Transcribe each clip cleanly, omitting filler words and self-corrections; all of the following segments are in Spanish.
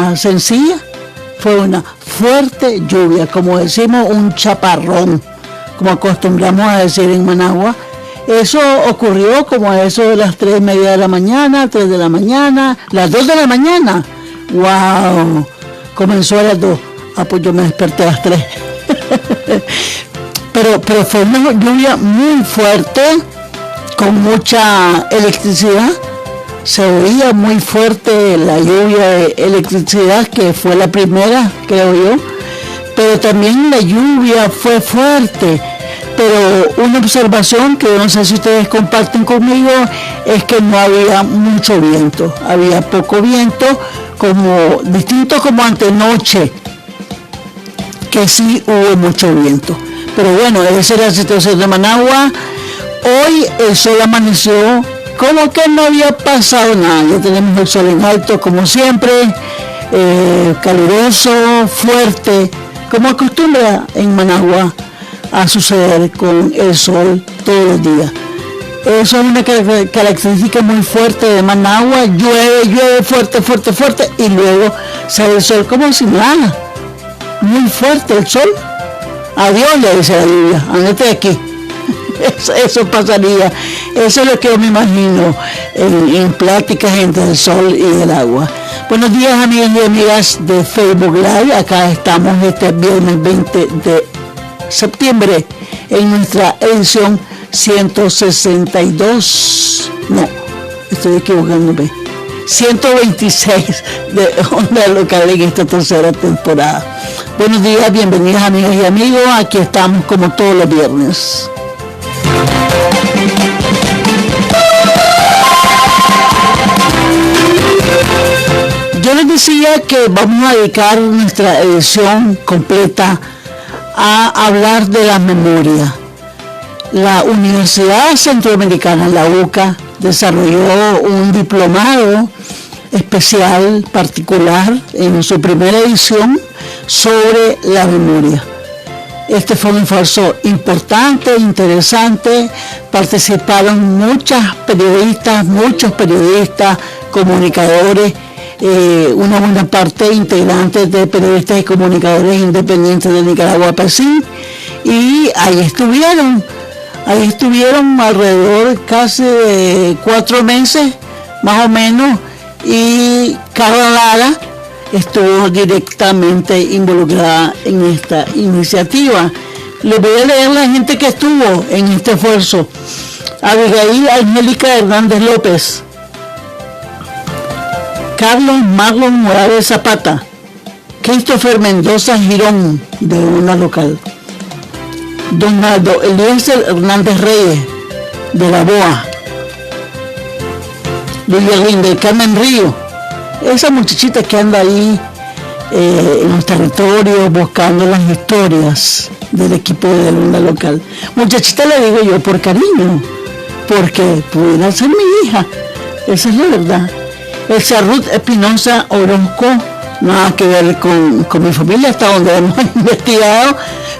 lluvia sencilla, fue una fuerte lluvia, como decimos, un chaparrón, como acostumbramos a decir en Managua. Eso ocurrió como a eso de las 3:30 de la mañana, 3 de la mañana, las 2 de la mañana. ¡Wow! Comenzó a las 2. Pues yo me desperté a las 3. pero fue una lluvia muy fuerte, con mucha electricidad. Se oía muy fuerte la lluvia de electricidad, que fue la primera, creo yo. Pero también la lluvia fue fuerte. Pero una observación que no sé si ustedes comparten conmigo es que no había mucho viento. Había poco viento, como distinto como antenoche, que sí hubo mucho viento. Pero bueno, esa es la situación de Managua. Hoy el sol amaneció como que no había pasado nada. Ya tenemos el sol en alto como siempre, caluroso, fuerte, como acostumbra en Managua a suceder con el sol todos los días. Eso es una característica muy fuerte de Managua. Llueve fuerte, y luego sale el sol como si nada. Muy fuerte el sol. Adiós, le dice la lluvia, andate de aquí. Eso pasaría. Eso es lo que yo me imagino en pláticas entre el sol y el agua. Buenos días, amigos y amigas de Facebook Live. Acá estamos este viernes 20 de septiembre en nuestra edición 162. No, estoy equivocándome. 126 de Onda Local en esta tercera temporada. Buenos días, bienvenidos amigas y amigos. Aquí estamos como todos los viernes. Yo les decía que vamos a dedicar nuestra edición completa a hablar de la memoria. La Universidad Centroamericana, la UCA, desarrolló un diplomado especial, particular, en su primera edición sobre la memoria. Este fue un esfuerzo importante, interesante. Participaron muchos periodistas, comunicadores, una buena parte integrantes de periodistas y comunicadores independientes de Nicaragua, PECIN, y ahí estuvieron alrededor casi de 4 meses, más o menos, y Carla Lara estuvo directamente involucrada en esta iniciativa. Les voy a leer la gente que estuvo en este esfuerzo. Abigail Angélica Hernández López, Carlos Marlon Morales Zapata, Christopher Mendoza Girón, de Onda Local, Donaldo Eliezer Hernández Reyes, de La Boa, Lilian del Carmen Río, esa muchachita que anda ahí en los territorios buscando las historias del equipo de la Onda Local. Muchachita le digo yo por cariño, porque pudiera ser mi hija, esa es la verdad. Elsa Ruth Espinosa Orozco, nada que ver con mi familia, hasta donde hemos investigado,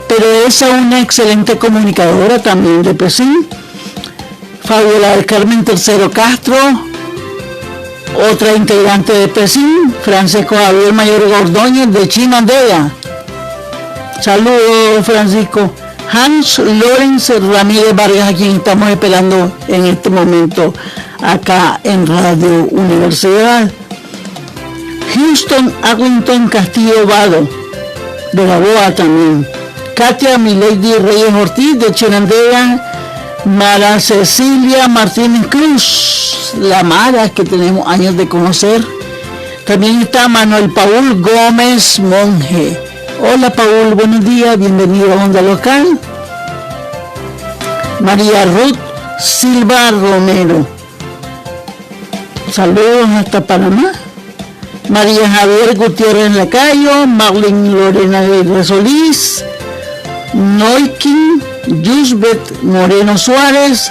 pero es una excelente comunicadora también de PECIN. Fabiola del Carmen Tercero Castro, otra integrante de PECIN. Francisco Javier Mayor Ordóñez, de Chinandega. Saludos, Francisco. Hans Lorenz Ramírez Vargas, a quien estamos esperando en este momento acá en Radio Universidad. Houston Arlington Castillo Vado, de La Boa también. Katia Milady Reyes Ortiz, de Chinandega. Mara Cecilia Martínez Cruz, la Mara que tenemos años de conocer. También está Manuel Paul Gómez Monje. Hola Paul, buenos días, bienvenido a Onda Local. María Ruth Silva Romero, saludos hasta Panamá. María Javier Gutiérrez Lacayo, Marlene Lorena de Solís, Noikin Yusbet Moreno Suárez,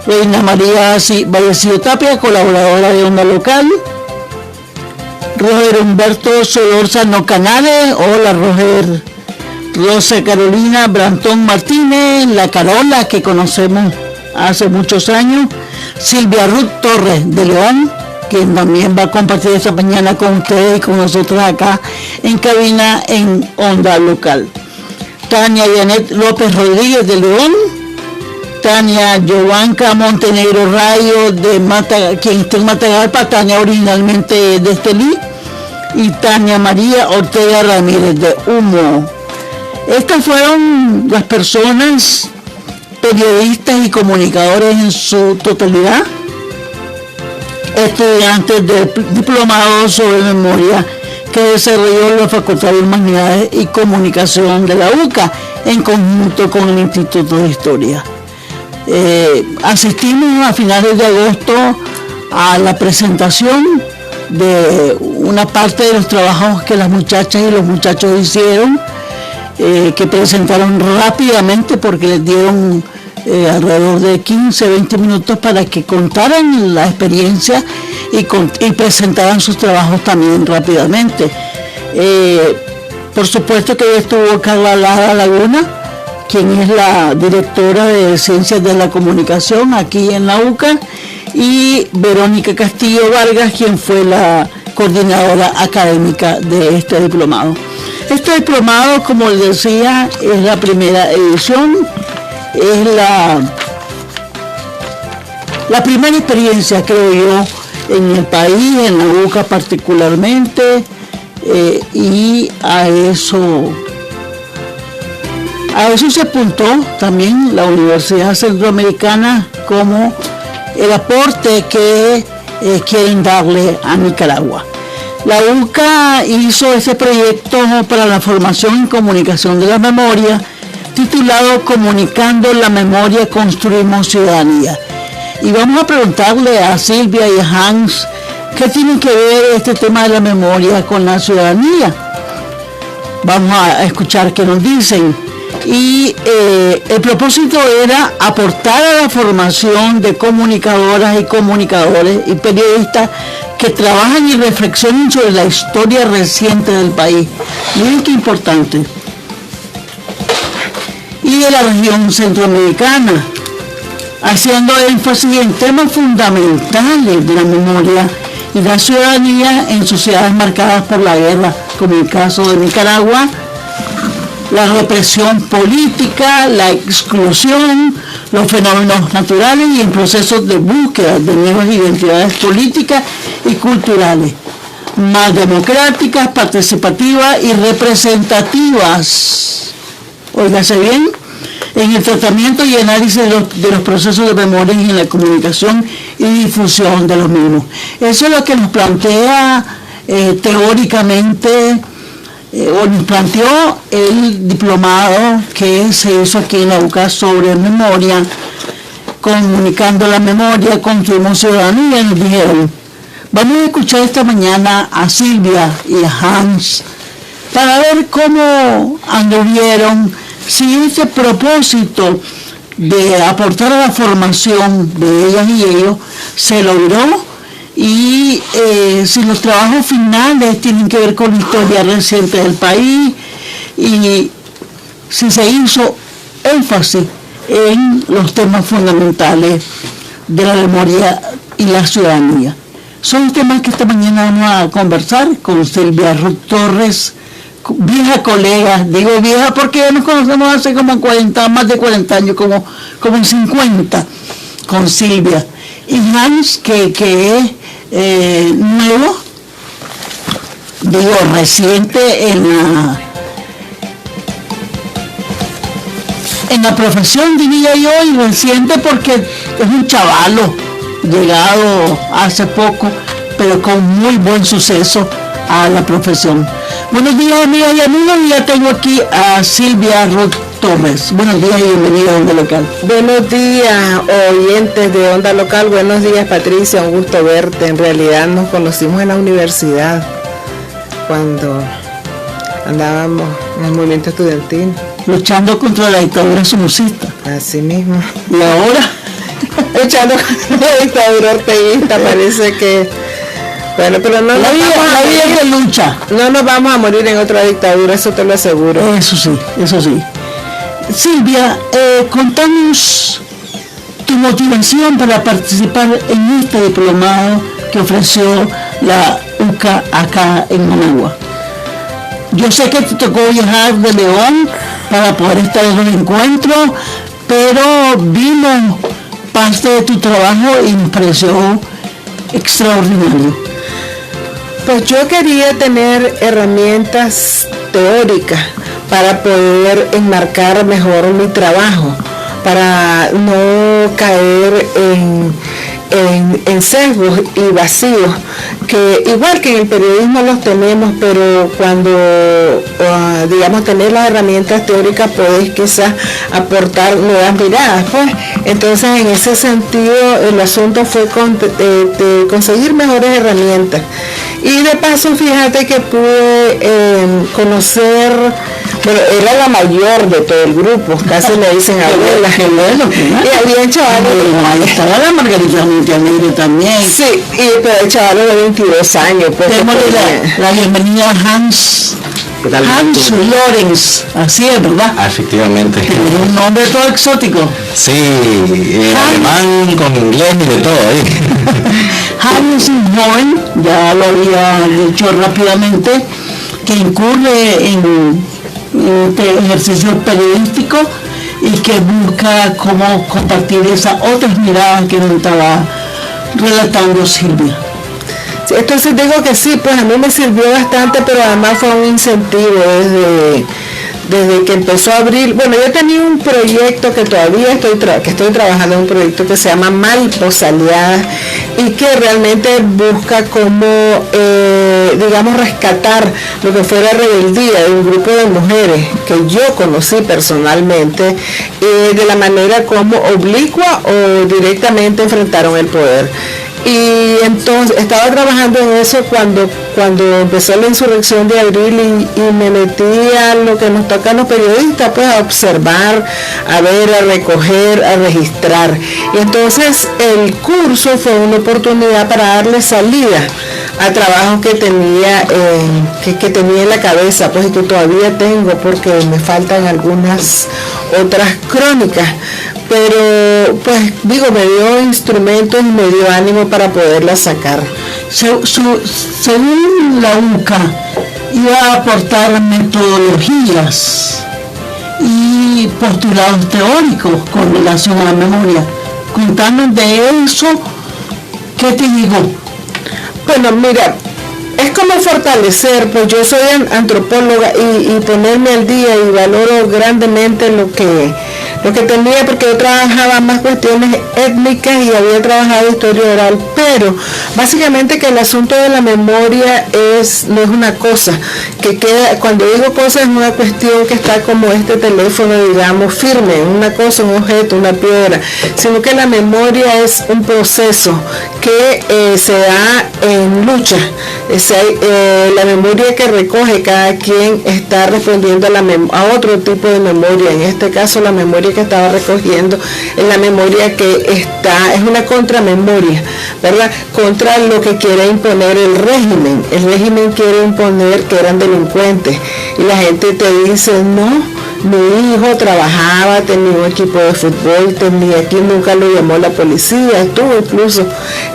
Reina María Vallecillo Tapia, colaboradora de Onda Local. Roger Humberto Solórzano Canales, hola Roger. Rosa Carolina Brantón Martínez, la Carola que conocemos hace muchos años. Silvia Ruth Torres de León, quien también va a compartir esta mañana con ustedes y con nosotros acá en cabina en Onda Local. Tania Janet López Rodríguez de León, Tania Giovanca Montenegro Rayo de quien está en Matagalpa, Tania originalmente de Estelí, y Tania María Ortega Ramírez de Humo. Estas fueron las personas, periodistas y comunicadores en su totalidad, estudiantes del diplomado sobre memoria que desarrolló la Facultad de Humanidades y Comunicación de la UCA en conjunto con el Instituto de Historia. Asistimos a finales de agosto a la presentación de una parte de los trabajos que las muchachas y los muchachos hicieron, que presentaron rápidamente porque les dieron alrededor de 15-20 minutos para que contaran la experiencia y presentaran sus trabajos también rápidamente. Por supuesto que estuvo Carla Lara Laguna, quien es la directora de Ciencias de la Comunicación aquí en la UCA, y Verónica Castillo Vargas, quien fue la coordinadora académica de este diplomado. Este diplomado, como les decía, es la primera edición, es la primera experiencia, creo yo, en el país, en la UCA particularmente, y a eso se apuntó también la Universidad Centroamericana como el aporte que quieren darle a Nicaragua. La UCA hizo ese proyecto para la formación y comunicación de la memoria, titulado Comunicando la Memoria, Construimos Ciudadanía. Y vamos a preguntarle a Silvia y a Hans qué tiene que ver este tema de la memoria con la ciudadanía. Vamos a escuchar qué nos dicen. Y el propósito era aportar a la formación de comunicadoras y comunicadores y periodistas que trabajan y reflexionen sobre la historia reciente del país. Miren qué importante. Y de la región centroamericana, haciendo énfasis en temas fundamentales de la memoria y la ciudadanía en sociedades marcadas por la guerra, como el caso de Nicaragua, la represión política, la exclusión, los fenómenos naturales y en procesos de búsqueda de nuevas identidades políticas y culturales, más democráticas, participativas y representativas. Óigase bien, en el tratamiento y análisis de los procesos de memoria y en la comunicación y difusión de los mismos. Eso es lo que nos plantea teóricamente, o nos planteó el diplomado que se hizo aquí en la UCA sobre memoria, comunicando la memoria, construimos ciudadanía. Nos dijeron, vamos a escuchar esta mañana a Silvia y a Hans para ver cómo anduvieron, si ese propósito de aportar a la formación de ellas y ellos se logró, y si los trabajos finales tienen que ver con la historia reciente del país y si se hizo énfasis en los temas fundamentales de la memoria y la ciudadanía. Son temas que esta mañana vamos a conversar con Silvia Ruth Torres, vieja colega, digo vieja porque ya nos conocemos hace como 40, más de 40 años, como 50, con Silvia. Y Hans, que es nuevo, digo reciente en la profesión, diría yo, y reciente porque es un chavalo llegado hace poco, pero con muy buen suceso a la profesión. Buenos días, amigas y amigos, y ya tengo aquí a Silvia Ruth Torres. Buenos días y bienvenida a Onda Local. Buenos días, oyentes de Onda Local. Buenos días, Patricia, un gusto verte. En realidad nos conocimos en la universidad cuando andábamos en el movimiento estudiantil, luchando contra la dictadura somocista. Así mismo. Y ahora luchando contra la dictadura orteguista. Parece que bueno, pero no la vida es de lucha. No nos vamos a morir en otra dictadura, eso te lo aseguro. Eso sí, eso sí. Silvia, contanos tu motivación para participar en este diplomado que ofreció la UCA acá en Managua. Yo sé que te tocó viajar de León para poder estar en los encuentros, pero vimos parte de tu trabajo y me pareció extraordinario. Pues yo quería tener herramientas teóricas para poder enmarcar mejor mi trabajo, para no caer en sesgos y vacíos, que igual que en el periodismo los tenemos, pero cuando, digamos, tener las herramientas teóricas puedes quizás aportar nuevas miradas, pues. Entonces, en ese sentido, el asunto fue de conseguir mejores herramientas. Y de paso, fíjate que pude conocer, bueno, era la mayor de todo el grupo, casi me dicen abuela. Qué bueno, y había chavales. Ahí estaba la Margarita Montenegro también. Sí, pero el chaval de 22 años. Pues, démosle la bienvenida a Hans. ¿Qué tal? Hans Lorenz, así es, ¿verdad? Efectivamente. Tiene un nombre todo exótico. Sí, alemán con inglés y de todo ahí. Hans Noen, ya lo había dicho rápidamente, que incurre en este ejercicio periodístico y que busca cómo compartir esas otras miradas que nos estaba relatando Silvia. Entonces digo que sí, pues a mí me sirvió bastante, pero además fue un incentivo desde que empezó a abrir. Bueno, yo tenía un proyecto que todavía estoy trabajando en un proyecto que se llama Mariposa Aliada y que realmente busca como, digamos, rescatar lo que fue la rebeldía de un grupo de mujeres que yo conocí personalmente, de la manera como oblicua o directamente enfrentaron el poder. Y entonces estaba trabajando en eso cuando empezó la insurrección de abril y me metí a lo que nos toca a los periodistas, pues a observar, a ver, a recoger, a registrar. Y entonces el curso fue una oportunidad para darle salida a trabajos que tenía en la cabeza, pues, y que todavía tengo porque me faltan algunas otras crónicas. Pero pues digo, me dio instrumentos y me dio ánimo para poderla sacar. Según la UCA, iba a aportar metodologías y postulados teóricos con relación a la memoria. Contanos de eso, ¿qué te digo? Bueno, mira, es como fortalecer, pues yo soy antropóloga y ponerme al día y valoro grandemente lo que tenía, porque yo trabajaba más cuestiones étnicas y había trabajado historia oral, pero básicamente que el asunto de la memoria no es una cosa que queda, cuando digo cosa es una cuestión que está como este teléfono, digamos, firme, una cosa, un objeto, una piedra, sino que la memoria es un proceso que se da en lucha. La memoria que recoge cada quien está respondiendo a otro tipo de memoria. En este caso, la memoria que estaba recogiendo es la memoria que es una contramemoria, ¿verdad? Contra lo que quiere imponer el régimen. El régimen quiere imponer que eran delincuentes y la gente te dice, no, mi hijo trabajaba, tenía un equipo de fútbol, aquí nunca lo llamó la policía, estuvo incluso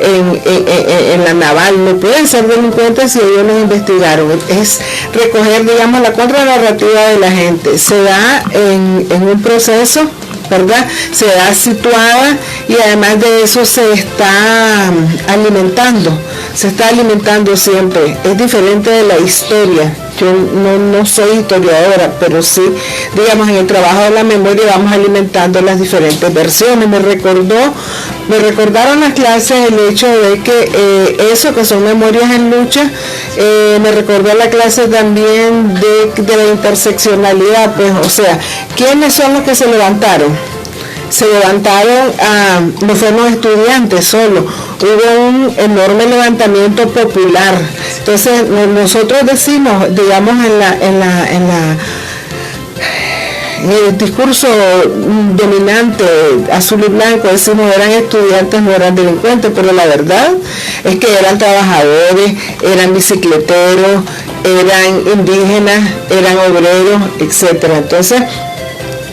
en la naval, no pueden ser delincuentes si ellos los investigaron. Es recoger, digamos, la contranarrativa de la gente. Se da en un proceso, ¿verdad? Se da situada y además de eso se está alimentando siempre. Es diferente de la historia. Yo no soy historiadora, pero sí, digamos, en el trabajo de la memoria vamos alimentando las diferentes versiones. Me recordaron las clases el hecho de que eso que son memorias en lucha, me recordó la clase también de la interseccionalidad, pues, o sea, ¿quiénes son los que se levantaron? No fueron estudiantes solo, hubo un enorme levantamiento popular. Entonces nosotros decimos, digamos, en el discurso dominante azul y blanco, decimos eran estudiantes, no eran delincuentes, pero la verdad es que eran trabajadores, eran bicicleteros, eran indígenas, eran obreros, etcétera. Entonces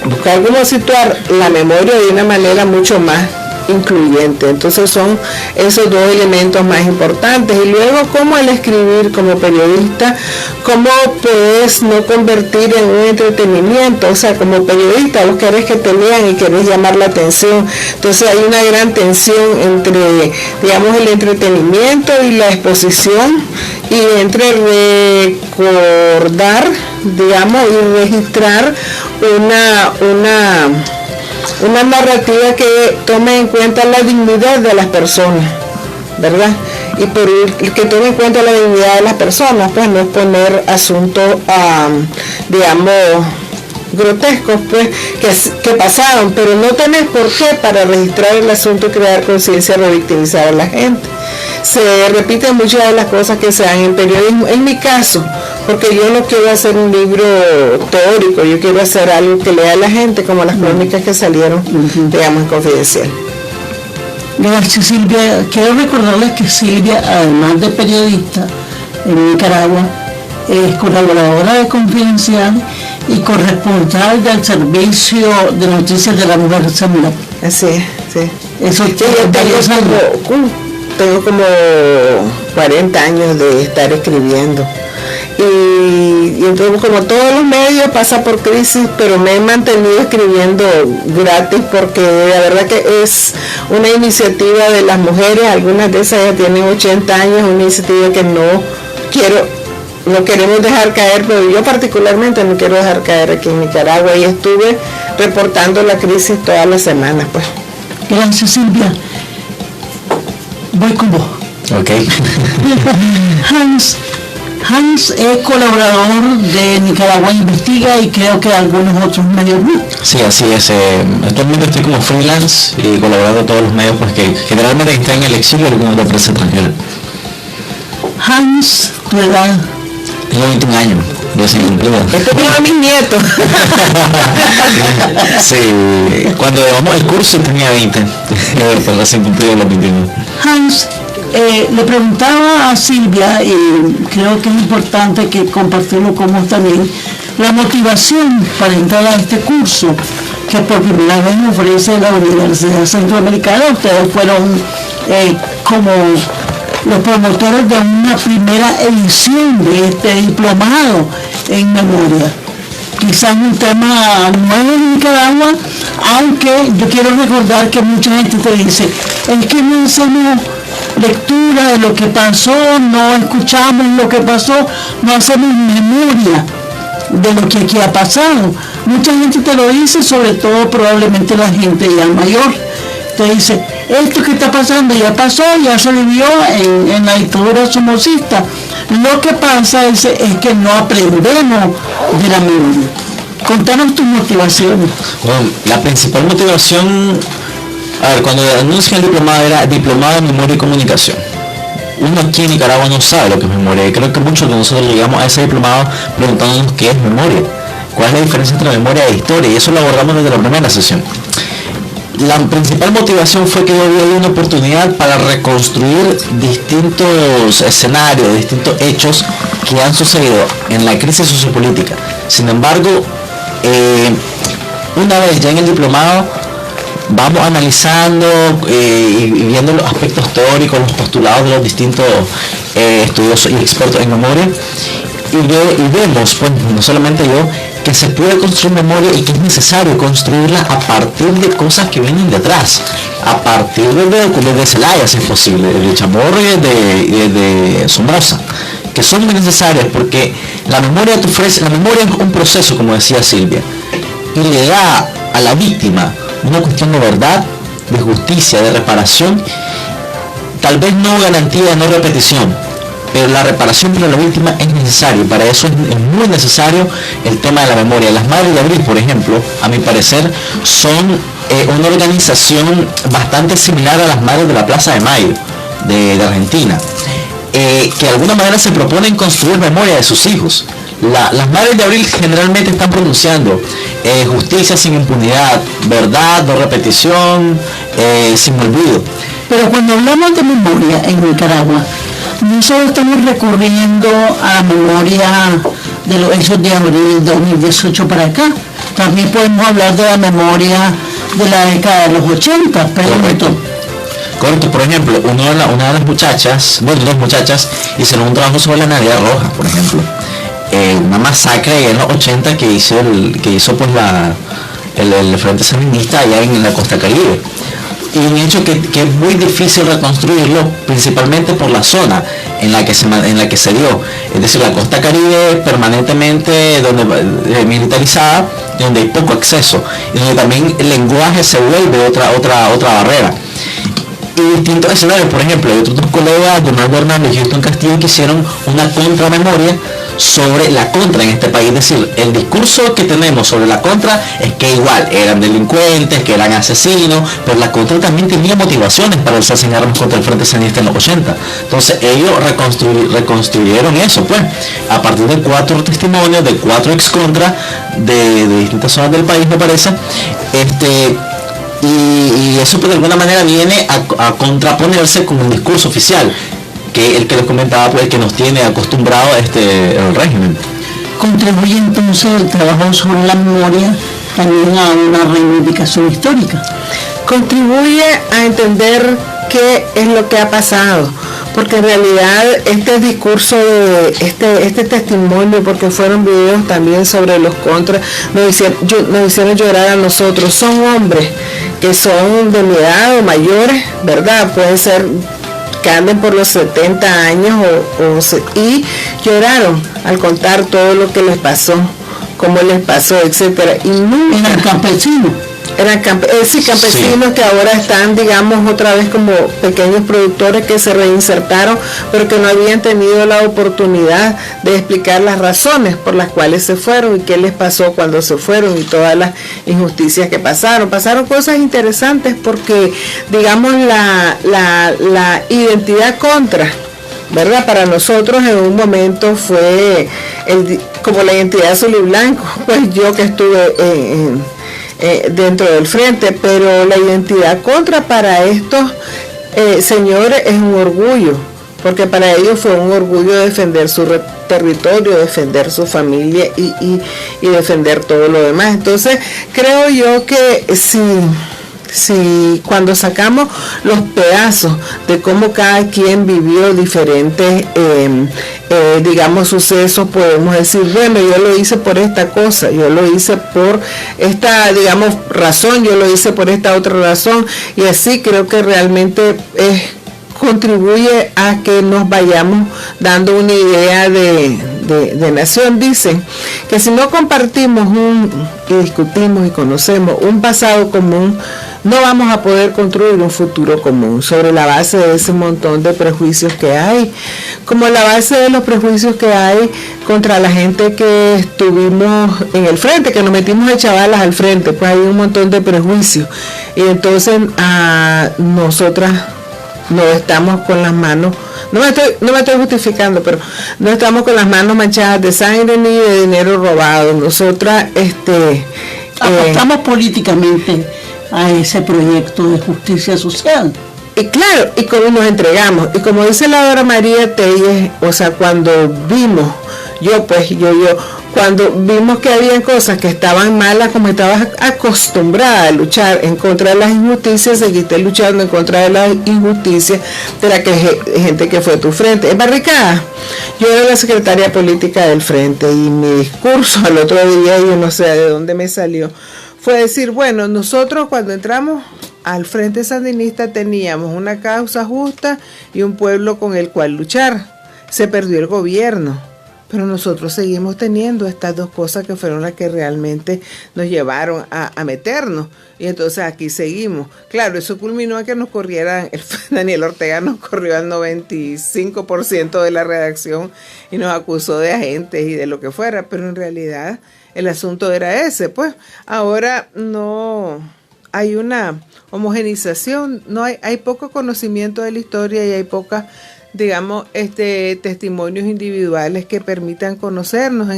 buscar cómo situar la memoria de una manera mucho más incluyente. Entonces son esos dos elementos más importantes. Y luego, cómo al escribir como periodista, cómo puedes no convertir en un entretenimiento. O sea, como periodista vos querés que te lean y querés llamar la atención. Entonces hay una gran tensión entre, digamos, el entretenimiento y la exposición, y entre recordar, digamos, y registrar una narrativa que tome en cuenta la dignidad de las personas, ¿verdad? Y por que tome en cuenta la dignidad de las personas, pues no poner asuntos, digamos, grotescos, pues, que pasaron, pero no tenés por qué para registrar el asunto, crear conciencia, revictimizar a la gente. Se repiten muchas de las cosas que se dan en periodismo. En mi caso, porque yo no quiero hacer un libro teórico, yo quiero hacer algo que lea a la gente, como las crónicas que salieron, digamos, en Confidencial. Gracias, Silvia. Quiero recordarles que Silvia, además de periodista en Nicaragua, es colaboradora de Confidencial y corresponsal del Servicio de Noticias de la Mujer Semana. Así es, sí. Eso yo tengo como 40 años de estar escribiendo. Y entonces, como todos los medios, pasa por crisis, pero me he mantenido escribiendo gratis, porque la verdad que es una iniciativa de las mujeres. Algunas de esas ya tienen 80 años, una iniciativa que no queremos dejar caer, pero yo particularmente no quiero dejar caer aquí en Nicaragua, y estuve reportando la crisis todas las semanas, pues. Gracias, Silvia. Voy con vos. Ok. Hans es colaborador de Nicaragua Investiga y creo que algunos otros medios, ¿no? Sí, así es. Actualmente estoy como freelance y colaborando en todos los medios, pues que generalmente están en el exilio de alguna empresa extranjera. Hans, tu edad. Tengo 21 años, recién cumplido. Esto es como mis nietos. Sí, cuando llevamos el curso tenía 20, pero recién cumplido los 21. Hans, le preguntaba a Silvia, y creo que es importante que compartirlo con vos también, la motivación para entrar a este curso que por primera vez ofrece la Universidad Centroamericana. Ustedes fueron como los promotores de una primera edición de este diplomado en memoria. Quizás un tema nuevo en Nicaragua, aunque yo quiero recordar que mucha gente te dice, es que no hacemos lectura de lo que pasó, no escuchamos lo que pasó, no hacemos memoria de lo que aquí ha pasado. Mucha gente te lo dice, sobre todo probablemente la gente ya mayor. Te dice, esto que está pasando ya pasó, ya se vivió en la dictadura somocista. Lo que pasa es que no aprendemos de la memoria. Contanos tus motivaciones. Bueno, la principal motivación, a ver, cuando anuncian el diplomado, era diplomado en memoria y comunicación. Uno aquí en Nicaragua no sabe lo que es memoria, y creo que muchos de nosotros llegamos a ese diplomado preguntándonos qué es memoria, cuál es la diferencia entre memoria e historia, y eso lo abordamos desde la primera sesión. La principal motivación fue que yo vi una oportunidad para reconstruir distintos escenarios, distintos hechos que han sucedido en la crisis sociopolítica. Sin embargo, una vez ya en el diplomado, vamos analizando y viendo los aspectos teóricos, los postulados de los distintos estudiosos y expertos en memoria, y vemos, pues, no solamente yo, que se puede construir memoria y que es necesario construirla a partir de cosas que vienen detrás, a partir de documentos de Zelaya, si es posible, de Chamorro y de Somoza, que son muy necesarias, porque la memoria te ofrece, la memoria es un proceso, como decía Silvia, y le da a la víctima una cuestión de verdad, de justicia, de reparación, tal vez no garantía de no repetición, pero la reparación para la víctima es necesaria. Para eso es muy necesario el tema de la memoria. Las Madres de Abril, por ejemplo, a mi parecer, son una organización bastante similar a las Madres de la Plaza de Mayo de Argentina, que de alguna manera se proponen construir memoria de sus hijos. Las Madres de Abril generalmente están pronunciando justicia sin impunidad, verdad, no repetición, sin olvido. Pero cuando hablamos de memoria en Nicaragua, no solo estamos recurriendo a la memoria de los hechos de abril de 2018 para acá, también podemos hablar de la memoria de la década de los 80, pregunto. Correcto, por ejemplo, una de las muchachas, bueno, dos muchachas, hicieron un trabajo sobre la Navidad Roja, por ejemplo. Una masacre en los 80 que hizo pues el Frente Sandinista allá en la costa Caribe. Y un hecho que es muy difícil reconstruirlo, principalmente por la zona en la que se dio. Es decir, la costa Caribe permanentemente militarizada, donde hay poco acceso, y donde también el lenguaje se vuelve otra barrera. Y distintos escenarios, por ejemplo, hay otros dos colegas, Donaldo Hernández y Houston Castillo, que hicieron una contramemoria sobre la contra en este país. Es decir, el discurso que tenemos sobre la contra es que igual eran delincuentes, que eran asesinos, pero la contra también tenía motivaciones para usarse en armas contra el Frente Sandinista en los 80. Entonces ellos reconstruyeron eso, pues, a partir de 4 testimonios de 4 ex contra de distintas zonas del país, me parece. Y eso pues, de alguna manera viene a contraponerse con un discurso oficial, que el que les comentaba, pues, que nos tiene acostumbrado el régimen. Contribuye entonces el trabajo sobre la memoria también a una reivindicación histórica. Contribuye a entender qué es lo que ha pasado, porque en realidad este discurso de este testimonio, porque fueron videos también sobre los contras, nos hicieron llorar a nosotros. Son hombres que son de mi edad o mayores, ¿verdad? Pueden ser que anden por los 70 años y lloraron al contar todo lo que les pasó, cómo les pasó, etcétera. Y nunca eran campesinos. Eran campesinos sí, que ahora están, digamos, otra vez como pequeños productores que se reinsertaron, pero que no habían tenido la oportunidad de explicar las razones por las cuales se fueron y qué les pasó cuando se fueron y todas las injusticias que pasaron. Pasaron cosas interesantes porque, digamos, la identidad contra, ¿verdad? Para nosotros en un momento fue como la identidad azul y blanco, pues yo que estuve dentro del frente, pero la identidad contra para estos señores es un orgullo, porque para ellos fue un orgullo defender su territorio, defender su familia y defender todo lo demás. Entonces creo yo que si cuando sacamos los pedazos de cómo cada quien vivió diferentes digamos sucesos, podemos decir, bueno, yo lo hice por esta cosa, yo lo hice por esta, digamos, razón, yo lo hice por esta otra razón, y así creo que realmente contribuye a que nos vayamos dando una idea de nación. Dicen que si no compartimos y discutimos y conocemos un pasado común, no vamos a poder construir un futuro común sobre la base de ese montón de prejuicios que hay, como la base de los prejuicios que hay contra la gente que estuvimos en el frente, que nos metimos de chavalas al frente, pues hay un montón de prejuicios, y entonces nosotras no estamos con las manos, no me estoy justificando, pero no estamos con las manos manchadas de sangre ni de dinero robado. Nosotras apostamos políticamente a ese proyecto de justicia social. Y claro, y como nos entregamos, y como dice la Dora María Telles, o sea, cuando vimos, cuando vimos que había cosas que estaban malas, como estabas acostumbrada a luchar en contra de las injusticias, seguiste luchando en contra de las injusticias de la gente que fue tu frente. En Barricada, yo era la secretaria política del frente, y mi discurso al otro día, yo no sé de dónde me salió, fue decir, bueno, nosotros cuando entramos al Frente Sandinista teníamos una causa justa y un pueblo con el cual luchar. Se perdió el gobierno, pero nosotros seguimos teniendo estas dos cosas que fueron las que realmente nos llevaron a meternos. Y entonces aquí seguimos. Claro, eso culminó a que nos corrieran, Daniel Ortega nos corrió al 95% de la redacción y nos acusó de agentes y de lo que fuera, pero en realidad el asunto era ese, pues. Ahora no hay una homogenización, no hay poco conocimiento de la historia y hay pocas, digamos, testimonios individuales que permitan conocernos.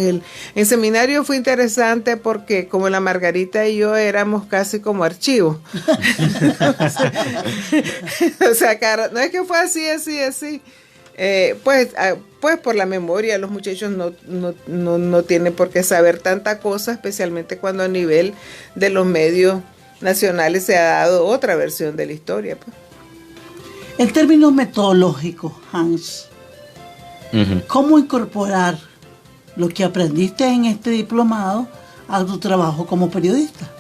En seminario fue interesante porque como la Margarita y yo éramos casi como archivos. O sea, cara, no es que fue así. Pues por la memoria los muchachos no tienen por qué saber tanta cosa, especialmente cuando a nivel de los medios nacionales se ha dado otra versión de la historia, pues. En términos metodológicos, Hans, ¿cómo incorporar lo que aprendiste en este diplomado a tu trabajo como periodista?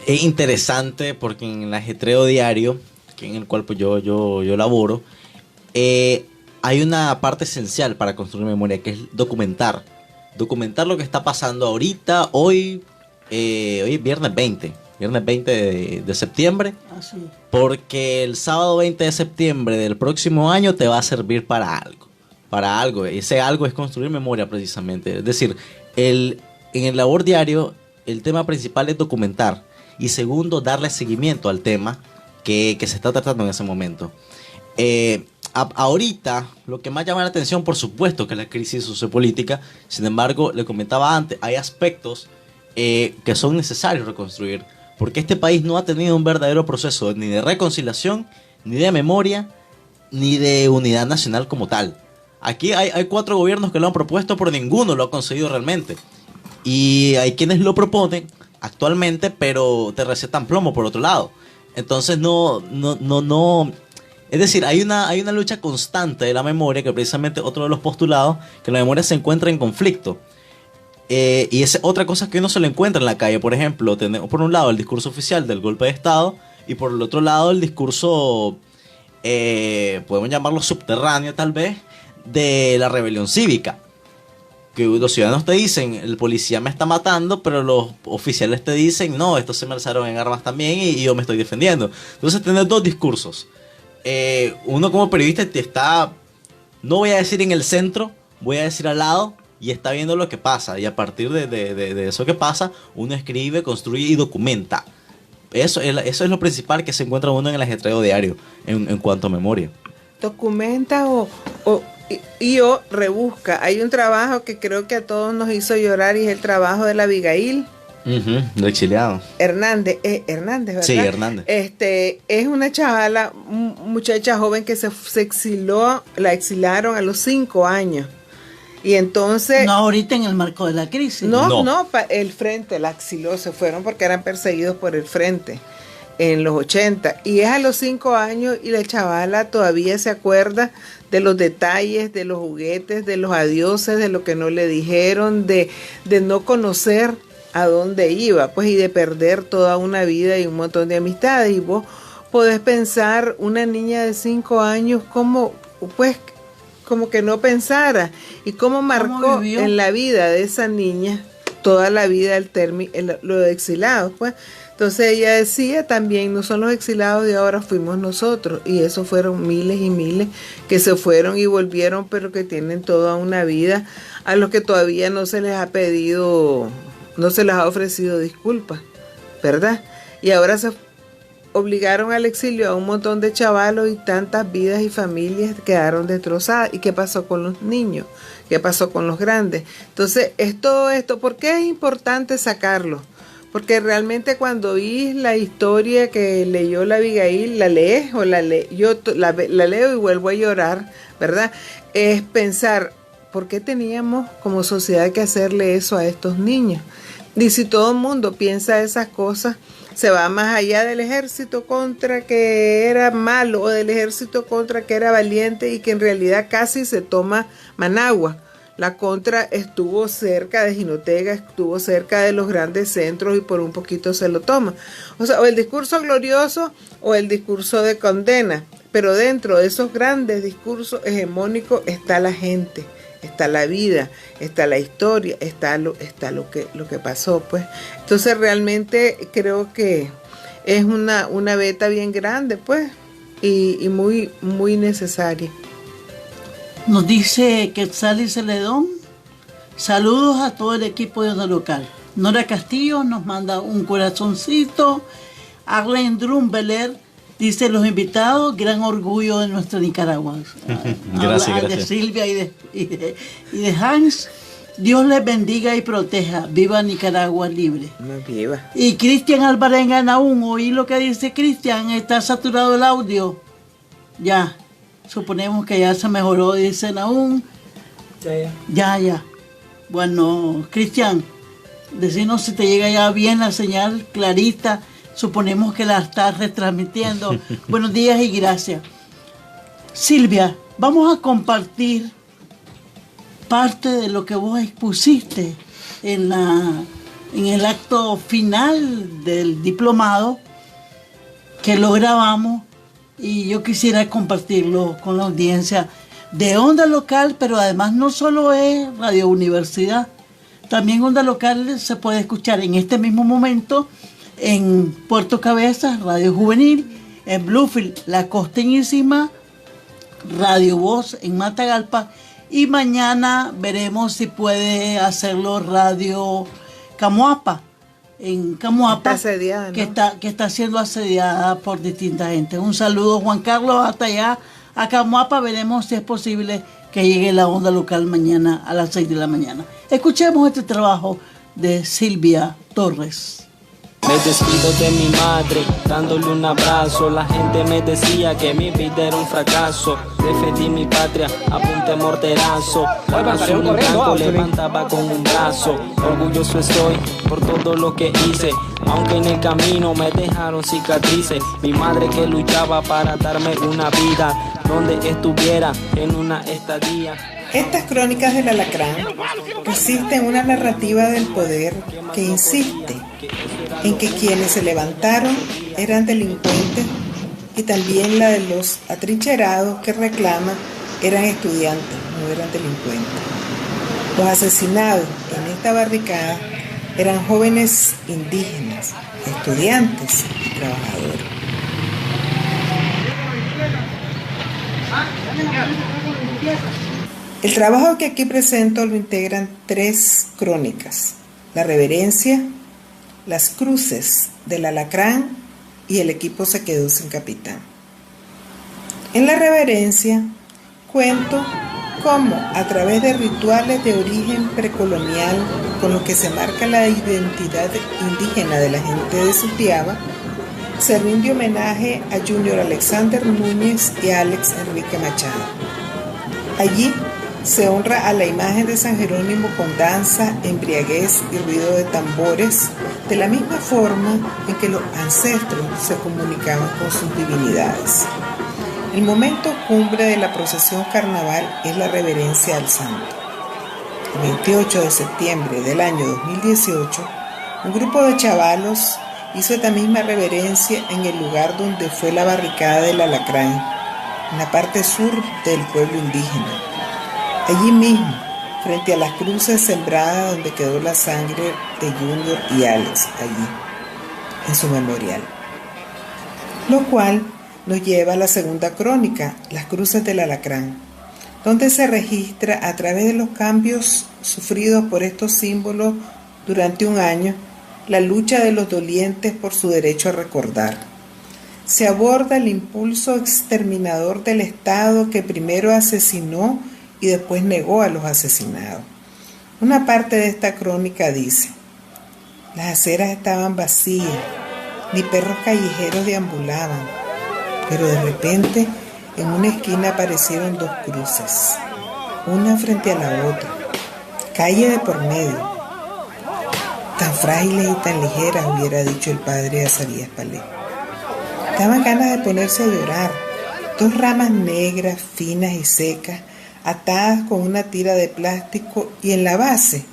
Es interesante porque en el ajetreo diario, en el cual pues yo laboro, hay una parte esencial para construir memoria, que es documentar. Documentar lo que está pasando ahorita, hoy es viernes 20 de septiembre. Así. Porque el sábado 20 de septiembre del próximo año te va a servir para algo. Para algo. Ese algo es construir memoria precisamente. Es decir, en el labor diario, el tema principal es documentar. Y segundo, darle seguimiento al tema que se está tratando en ese momento. Ahorita, lo que más llama la atención, por supuesto, que es la crisis sociopolítica. Sin embargo, le comentaba antes, hay aspectos que son necesarios reconstruir. Porque este país no ha tenido un verdadero proceso ni de reconciliación, ni de memoria, ni de unidad nacional como tal. Aquí hay 4 gobiernos que lo han propuesto, pero ninguno lo ha conseguido realmente. Y hay quienes lo proponen actualmente, pero te recetan plomo por otro lado. Entonces no. Es decir, hay una lucha constante de la memoria, que precisamente otro de los postulados, que la memoria se encuentra en conflicto. Y es otra cosa que uno se lo encuentra en la calle. Por ejemplo, tenemos por un lado el discurso oficial del golpe de Estado y por el otro lado el discurso, podemos llamarlo subterráneo tal vez, de la rebelión cívica. Que los ciudadanos te dicen, el policía me está matando, pero los oficiales te dicen, no, estos se me alzaron en armas también y yo me estoy defendiendo. Entonces tenés dos discursos. Uno como periodista te está, no voy a decir en el centro, voy a decir al lado, y está viendo lo que pasa, y a partir de eso que pasa, uno escribe, construye y documenta. Eso es lo principal que se encuentra uno en el ajetreo diario en cuanto a memoria. Documenta o rebusca. Hay un trabajo que creo que a todos nos hizo llorar, y es el trabajo de la Abigail El exiliado Hernández, ¿verdad? Sí, Hernández. Es una chavala, muchacha joven que se exiló, la exilaron a los 5 años. Y entonces... No, ahorita en el marco de la crisis. No, el Frente la exiló, se fueron porque eran perseguidos por el Frente en los 80. Y es a los 5 años y la chavala todavía se acuerda de los detalles, de los juguetes, de los adioses, de lo que no le dijeron, de no conocer a dónde iba, pues, y de perder toda una vida y un montón de amistades. Y vos podés pensar, una niña de 5 años, como que no pensara, y cómo marcó en la vida de esa niña toda la vida lo de exilados, pues. Entonces ella decía también, no son los exilados de ahora, fuimos nosotros, y eso fueron miles y miles que se fueron y volvieron, pero que tienen toda una vida, a los que todavía no se les ha pedido, no se les ha ofrecido disculpas, ¿verdad? Y ahora se obligaron al exilio a un montón de chavalos, y tantas vidas y familias quedaron destrozadas. ¿Y qué pasó con los niños? ¿Qué pasó con los grandes? Entonces, es todo esto. ¿Por qué es importante sacarlo? Porque realmente cuando oís la historia que leyó la Abigail, la lees o yo la leo y vuelvo a llorar, ¿verdad? Es pensar, ¿por qué teníamos como sociedad que hacerle eso a estos niños? Y si todo el mundo piensa esas cosas, se va más allá del ejército contra que era malo, o del ejército contra que era valiente, y que en realidad casi se toma Managua. La contra estuvo cerca de Jinotega, estuvo cerca de los grandes centros, y por un poquito se lo toma. O sea, o el discurso glorioso o el discurso de condena. Pero dentro de esos grandes discursos hegemónicos está la gente, está la vida, está la historia, está lo que pasó, pues. Entonces realmente creo que es una beta bien grande, pues, y muy, muy necesaria. Nos dice Quetzalí Celedón, saludos a todo el equipo de Onda Local. Nora Castillo nos manda un corazoncito. Arlene Drumbeler dice, los invitados, gran orgullo de nuestra Nicaragua. Gracias. De Silvia y de Hans. Dios les bendiga y proteja. Viva Nicaragua libre. Viva. Y Cristian Álvarez en Anaún, oí lo que dice Cristian, está saturado el audio. Ya, suponemos que ya se mejoró, dice Anaún. Ya. Bueno, Cristian, decinos si te llega ya bien la señal clarita. suponemos que la está retransmitiendo. Buenos días y gracias. Silvia, vamos a compartir parte de lo que vos expusiste en el acto final del diplomado, que lo grabamos, y yo quisiera compartirlo con la audiencia de Onda Local, pero además no solo es Radio Universidad, también Onda Local se puede escuchar en este mismo momento en Puerto Cabezas, Radio Juvenil, en Bluefield, La Costeñísima, Radio Voz en Matagalpa, y mañana veremos si puede hacerlo Radio Camoapa, en Camoapa, está asediada, ¿no? que está siendo asediada por distinta gente. Un saludo, Juan Carlos, hasta allá a Camoapa. Veremos si es posible que llegue la Onda Local mañana a las 6 de la mañana. Escuchemos este trabajo de Silvia Torres. Me despido de mi madre, dándole un abrazo. La gente me decía que mi vida era un fracaso. Defendí mi patria, apunté morterazo. La azul y blanco levantaba con un brazo. Orgulloso estoy por todo lo que hice, aunque en el camino me dejaron cicatrices. Mi madre que luchaba para darme una vida donde estuviera en una estadía. Estas crónicas del alacrán resisten una narrativa del poder que insiste en que quienes se levantaron eran delincuentes, y también la de los atrincherados que reclaman eran estudiantes, no eran delincuentes. Los asesinados en esta barricada eran jóvenes indígenas, estudiantes y trabajadores. El trabajo que aquí presento lo integran 3 crónicas: La Reverencia, Las Cruces del Alacrán y El equipo se quedó sin capitán. En La Reverencia cuento cómo, a través de rituales de origen precolonial con los que se marca la identidad indígena de la gente de Sutiaba, se rinde homenaje a Junior Alexander Núñez y a Alex Enrique Machado. Allí se honra a la imagen de San Jerónimo con danza, embriaguez y ruido de tambores, de la misma forma en que los ancestros se comunicaban con sus divinidades. El momento cumbre de la procesión carnaval es la reverencia al santo. El 28 de septiembre del año 2018, un grupo de chavalos hizo esta misma reverencia en el lugar donde fue la barricada del Alacrán, en la parte sur del pueblo indígena. Allí mismo, frente a las cruces sembradas donde quedó la sangre de Junior y Alex, allí, en su memorial. Lo cual nos lleva a la segunda crónica, Las Cruces del Alacrán, donde se registra, a través de los cambios sufridos por estos símbolos durante un año, la lucha de los dolientes por su derecho a recordar. Se aborda el impulso exterminador del Estado que primero asesinó y después negó a los asesinados. Una parte de esta crónica dice: las aceras estaban vacías, ni perros callejeros deambulaban, pero de repente en una esquina aparecieron 2 cruces, una frente a la otra, calle de por medio. Tan frágiles y tan ligeras, hubiera dicho el padre Azarías Palé. Daban ganas de ponerse a llorar. 2 ramas negras, finas y secas, atadas con una tira de plástico, y en la base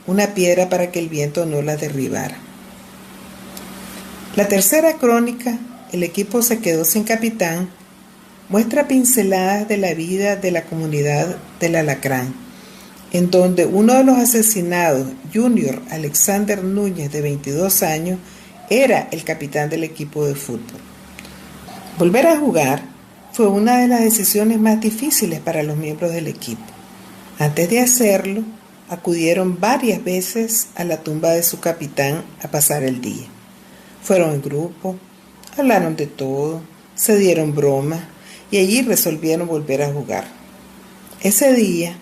una piedra para que el viento no la derribara. La tercera crónica, El equipo se quedó sin capitán, muestra pinceladas de la vida de la comunidad del Alacrán, en donde uno de los asesinados, Junior Alexander Núñez, de 22 años, era el capitán del equipo de fútbol. Volver a jugar fue una de las decisiones más difíciles para los miembros del equipo. Antes de hacerlo, acudieron varias veces a la tumba de su capitán a pasar el día. Fueron en grupo, hablaron de todo, se dieron bromas y allí resolvieron volver a jugar. Ese día,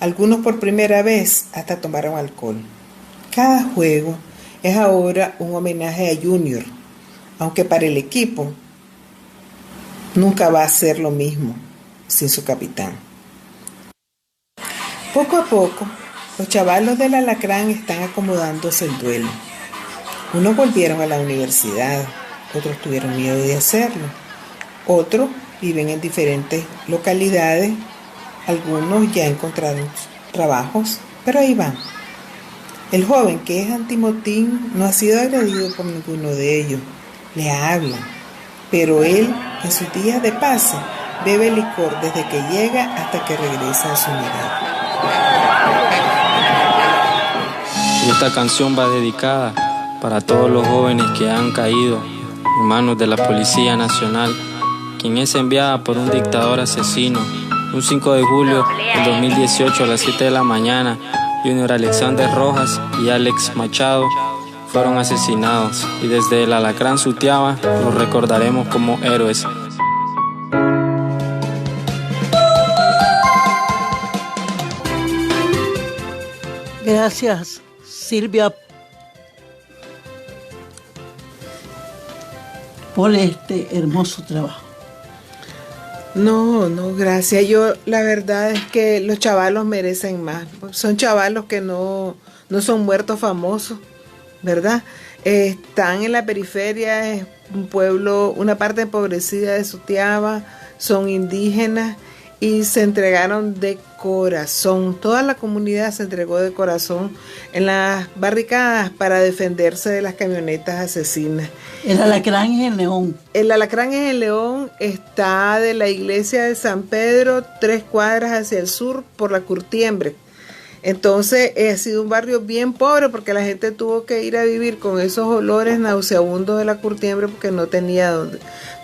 algunos por primera vez hasta tomaron alcohol. Cada juego es ahora un homenaje a Junior, aunque para el equipo nunca va a ser lo mismo sin su capitán. Poco a poco, los chavalos del Alacrán están acomodándose el duelo. Unos volvieron a la universidad, otros tuvieron miedo de hacerlo, otros viven en diferentes localidades, algunos ya encontraron trabajos, pero ahí van. El joven que es antimotín no ha sido agredido por ninguno de ellos, le hablan, pero él en sus días de pase bebe licor desde que llega hasta que regresa a su unidad. Y esta canción va dedicada para todos los jóvenes que han caído en manos de la Policía Nacional, quien es enviada por un dictador asesino. Un 5 de julio del 2018 a las 7 de la mañana, Junior Alexander Rojas y Alex Machado fueron asesinados, y desde el Alacrán Sutiaba los recordaremos como héroes. Gracias, Silvia, por este hermoso trabajo. No, gracias. Yo la verdad es que los chavalos merecen más. Son chavalos que no son muertos famosos, ¿verdad? Están en la periferia, es un pueblo, una parte empobrecida de Sutiaba, son indígenas y se entregaron de corazón. Toda la comunidad se entregó de corazón en las barricadas para defenderse de las camionetas asesinas. El Alacrán es en León. El Alacrán es en León, está de la iglesia de San Pedro 3 cuadras hacia el sur por la Curtiembre. Entonces ha sido un barrio bien pobre porque la gente tuvo que ir a vivir con esos olores nauseabundos de la Curtiembre porque no tenía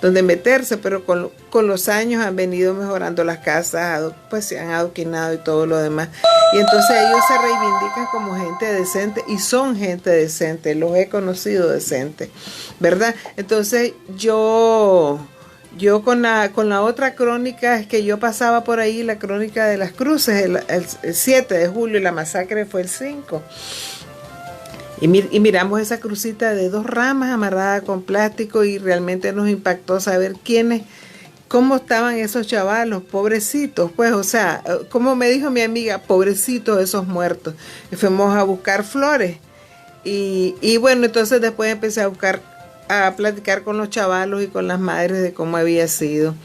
dónde meterse, pero con los años han venido mejorando las casas, pues se han adoquinado y todo lo demás. Y entonces ellos se reivindican como gente decente y son gente decente, los he conocido decentes, ¿verdad? Entonces yo con la otra crónica es que yo pasaba por ahí, la crónica de las cruces, el 7 de julio y la masacre fue el 5. Y miramos esa crucita de 2 ramas amarrada con plástico y realmente nos impactó saber cómo estaban esos chavalos, pobrecitos, pues, o sea, como me dijo mi amiga, pobrecitos esos muertos. Y fuimos a buscar flores y bueno, entonces después empecé a platicar con los chavalos y con las madres de cómo había sido.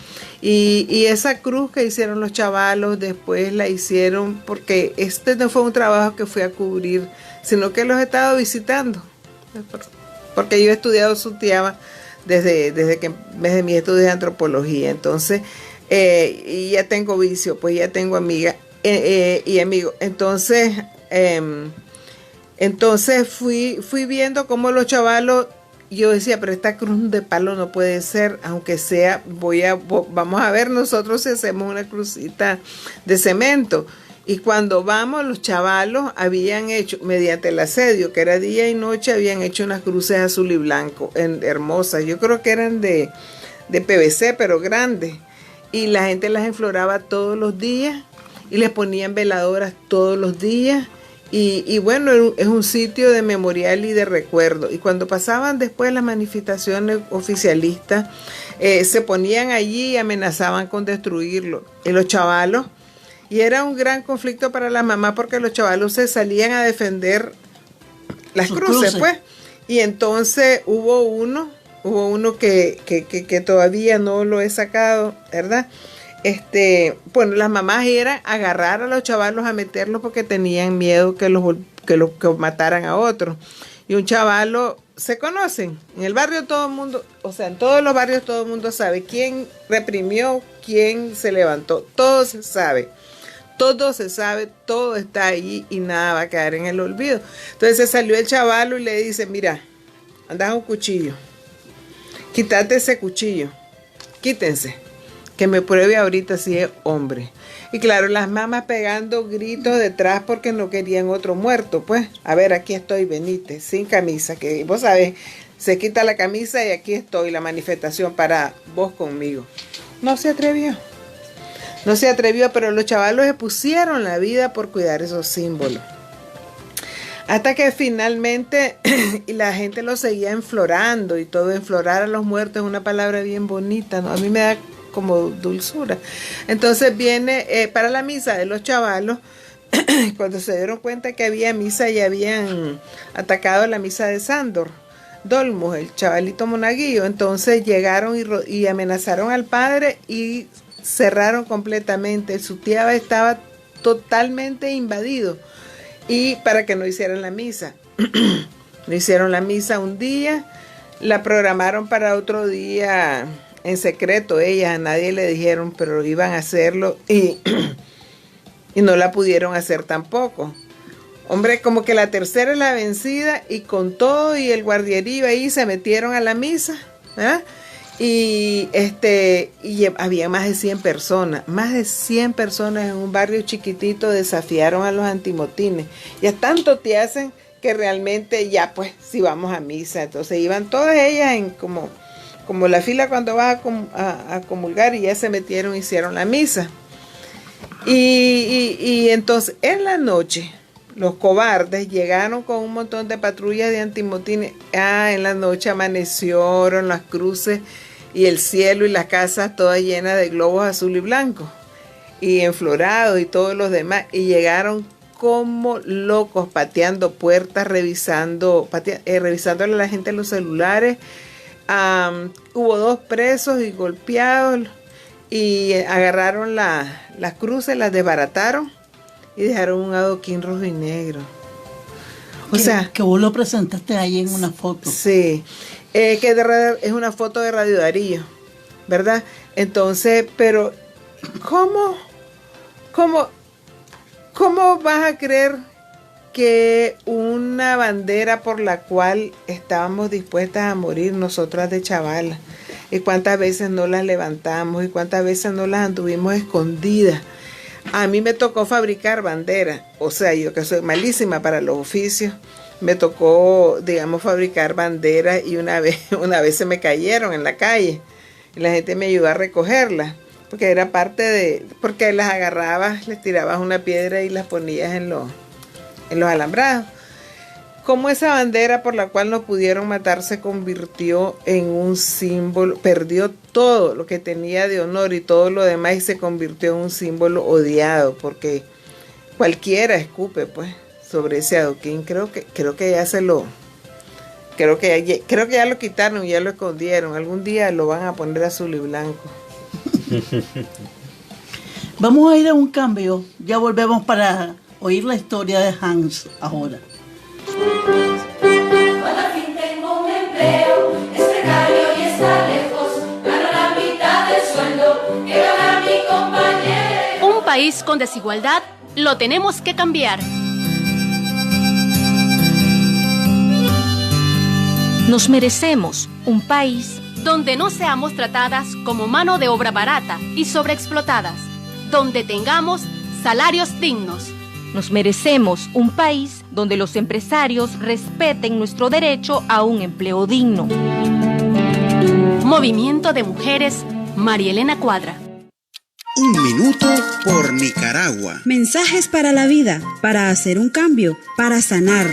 Y esa cruz que hicieron los chavalos después la hicieron porque este no fue un trabajo que fui a cubrir, sino que los he estado visitando. Porque yo he estudiado Sutiaba desde mis estudios de antropología. Entonces, y ya tengo vicio, pues ya tengo amiga y amigos. Entonces fui viendo cómo los chavalos. Yo decía, pero esta cruz de palo no puede ser, aunque sea, vamos a ver nosotros si hacemos una crucita de cemento. Y cuando vamos, los chavalos habían hecho, mediante el asedio, que era día y noche, habían hecho unas cruces azul y blanco, hermosas. Yo creo que eran de PVC, pero grandes. Y la gente las enfloraba todos los días y les ponían veladoras todos los días. Y bueno, es un sitio de memorial y de recuerdo. Y cuando pasaban después las manifestaciones oficialistas, se ponían allí y amenazaban con destruirlo. Y los chavalos, y era un gran conflicto para la mamá porque los chavalos se salían a defender las cruces, pues. Y entonces hubo uno que todavía no lo he sacado, ¿verdad? Bueno, las mamás eran agarrar a los chavalos a meterlos porque tenían miedo que los mataran a otros. Y un chavalo, se conocen, en el barrio todo el mundo, o sea, en todos los barrios todo el mundo sabe quién reprimió, quién se levantó, todo se sabe, todo está allí y nada va a quedar en el olvido. Entonces se salió el chavalo y le dice, mira, andas un cuchillo, quítate ese cuchillo, quítense. Que me pruebe ahorita si es hombre. Y claro, las mamás pegando gritos detrás porque no querían otro muerto. Pues, a ver, aquí estoy, venite, sin camisa. Que vos sabés, se quita la camisa y aquí estoy, la manifestación para vos conmigo. No se atrevió, pero los chavalos se pusieron la vida por cuidar esos símbolos. Hasta que finalmente la gente lo seguía enflorando y todo. Enflorar a los muertos es una palabra bien bonita, ¿no? A mí me da como dulzura. Entonces viene para la misa de los chavalos, cuando se dieron cuenta que había misa y habían atacado la misa de Sándor, Dolmus, el chavalito monaguillo. Entonces llegaron y amenazaron al padre y cerraron completamente. Su tía estaba totalmente invadido, y para que no hicieran la misa. No hicieron la misa un día, la programaron para otro día en secreto. Ellas, a nadie le dijeron, pero iban a hacerlo y no la pudieron hacer tampoco. Hombre, como que la tercera es la vencida, y con todo y el guarderío ahí se metieron a la misa, ¿eh? Y había más de 100 personas en un barrio chiquitito. Desafiaron a los antimotines. Ya tanto te hacen que realmente ya pues si vamos a misa. Entonces iban todas ellas en como la fila cuando vas a comulgar, y ya se metieron, hicieron la misa. Y entonces en la noche los cobardes llegaron con un montón de patrullas de antimotines. En la noche amanecieron las cruces y el cielo y las casas todas llenas de globos azul y blanco y enflorados y todos los demás, y llegaron como locos pateando puertas, revisándole a la gente los celulares. Hubo 2 presos y golpeados, y agarraron las cruces, las desbarataron y dejaron un adoquín rojo y negro. O sea, que vos lo presentaste ahí en una foto. Sí, que es una foto de Radio Darío, ¿verdad? Entonces, pero ¿cómo vas a creer que una bandera por la cual estábamos dispuestas a morir nosotras de chavalas, y cuántas veces no las levantamos y cuántas veces no las anduvimos escondidas? A mí me tocó fabricar banderas, o sea, yo que soy malísima para los oficios, me tocó, digamos, fabricar banderas, y una vez se me cayeron en la calle y la gente me ayudó a recogerlas, porque era porque las agarrabas, les tirabas una piedra y las ponías en los alambrados. Como esa bandera por la cual nos pudieron matar se convirtió en un símbolo, perdió todo lo que tenía de honor y todo lo demás, y se convirtió en un símbolo odiado, porque cualquiera escupe pues sobre ese adoquín. Creo que ya lo quitaron, ya lo escondieron. Algún día lo van a poner azul y blanco. Vamos a ir a un cambio, ya volvemos para oír la historia de Hans ahora. Cuando al fin tengo un empleo, es precario y está lejos, gano la mitad del sueldo que gana mi compañero. Un país con desigualdad lo tenemos que cambiar. Nos merecemos un país donde no seamos tratadas como mano de obra barata y sobreexplotadas, donde tengamos salarios dignos. Nos merecemos un país donde los empresarios respeten nuestro derecho a un empleo digno. Movimiento de Mujeres, María Elena Cuadra. Un minuto por Nicaragua. Mensajes para la vida, para hacer un cambio, para sanar.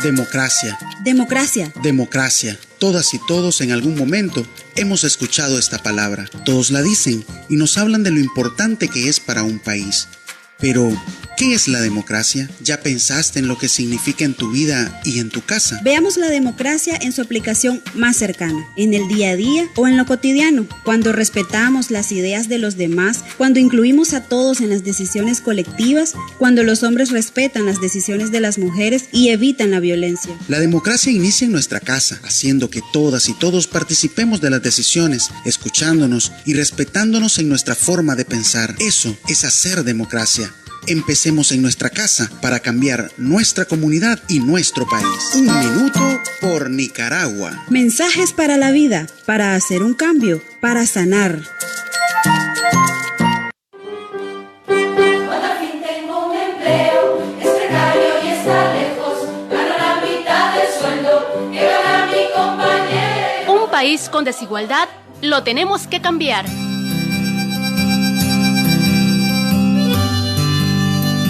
Democracia. Democracia. Democracia. Todas y todos en algún momento hemos escuchado esta palabra. Todos la dicen y nos hablan de lo importante que es para un país. Pero, ¿qué es la democracia? ¿Ya pensaste en lo que significa en tu vida y en tu casa? Veamos la democracia en su aplicación más cercana, en el día a día o en lo cotidiano, cuando respetamos las ideas de los demás, cuando incluimos a todos en las decisiones colectivas, cuando los hombres respetan las decisiones de las mujeres y evitan la violencia. La democracia inicia en nuestra casa, haciendo que todas y todos participemos de las decisiones, escuchándonos y respetándonos en nuestra forma de pensar. Eso es hacer democracia. Empecemos en nuestra casa para cambiar nuestra comunidad y nuestro país. Un minuto por Nicaragua. Mensajes para la vida, para hacer un cambio, para sanar. Cuando al fin tengo un empleo, es precario y está lejos, gano la mitad del sueldo que gana mi compañero. Un país con desigualdad lo tenemos que cambiar.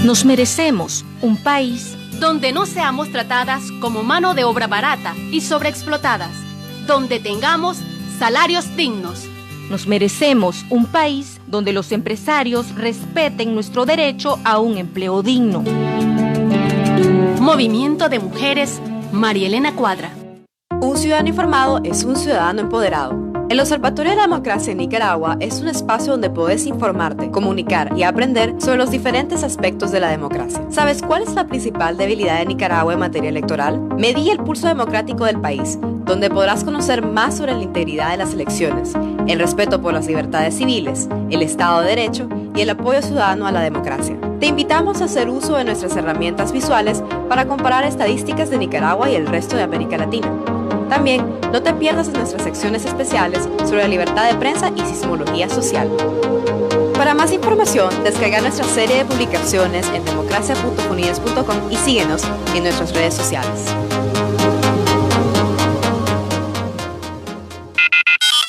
Nos merecemos un país donde no seamos tratadas como mano de obra barata y sobreexplotadas, donde tengamos salarios dignos. Nos merecemos un país donde los empresarios respeten nuestro derecho a un empleo digno. Movimiento de Mujeres, María Elena Cuadra. Un ciudadano informado es un ciudadano empoderado. El Observatorio de la Democracia en Nicaragua es un espacio donde puedes informarte, comunicar y aprender sobre los diferentes aspectos de la democracia. ¿Sabes cuál es la principal debilidad de Nicaragua en materia electoral? Medí el pulso democrático del país, donde podrás conocer más sobre la integridad de las elecciones, el respeto por las libertades civiles, el Estado de Derecho y el apoyo ciudadano a la democracia. Te invitamos a hacer uso de nuestras herramientas visuales para comparar estadísticas de Nicaragua y el resto de América Latina. También no te pierdas en nuestras secciones especiales sobre la libertad de prensa y sismología social. Para más información, descarga nuestra serie de publicaciones en democracia.funides.com y síguenos en nuestras redes sociales.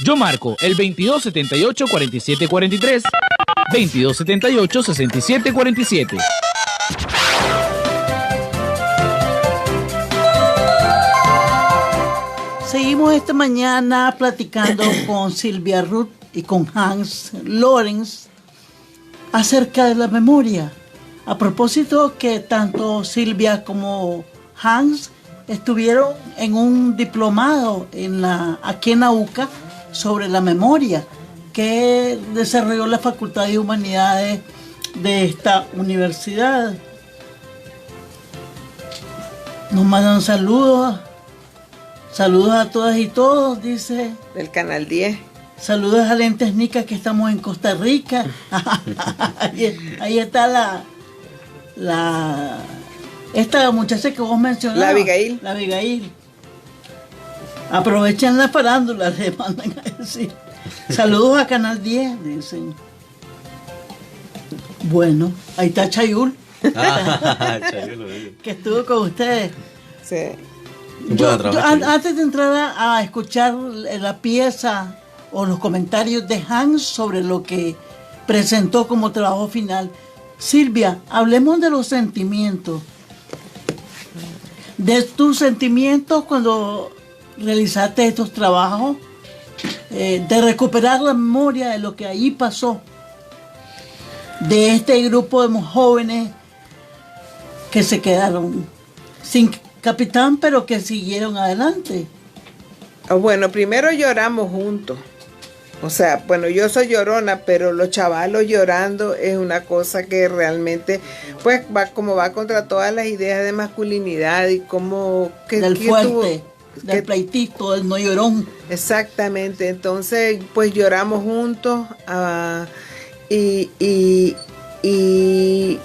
Yo marco el 2278-4743, 2278-6747. Seguimos esta mañana platicando con Silvia Ruth y con Hans Lorenz acerca de la memoria. A propósito que tanto Silvia como Hans estuvieron en un diplomado aquí en la UCA sobre la memoria que desarrolló la Facultad de Humanidades de esta universidad. Nos mandan saludos. Saludos a todas y todos, dice. Del Canal 10. Saludos a Lentes Nica, que estamos en Costa Rica. ahí está esta muchacha que vos mencionabas. La Abigail. La Abigail. Aprovechen la farándula, le mandan a decir. Saludos a Canal 10, dicen. Bueno, ahí está Chayul. Que estuvo con ustedes. Sí. Antes de entrar a escuchar la pieza o los comentarios de Hans sobre lo que presentó como trabajo final, Silvia, hablemos de los sentimientos. De tus sentimientos cuando realizaste estos trabajos, de recuperar la memoria de lo que allí pasó, de este grupo de jóvenes que se quedaron sin capitán, pero que siguieron adelante. Bueno, primero lloramos juntos. O sea, bueno, yo soy llorona, pero los chavalos llorando es una cosa que realmente, pues, va contra todas las ideas de masculinidad y como que del fuerte, del pleitito, del no llorón. Exactamente. Entonces, pues lloramos juntos,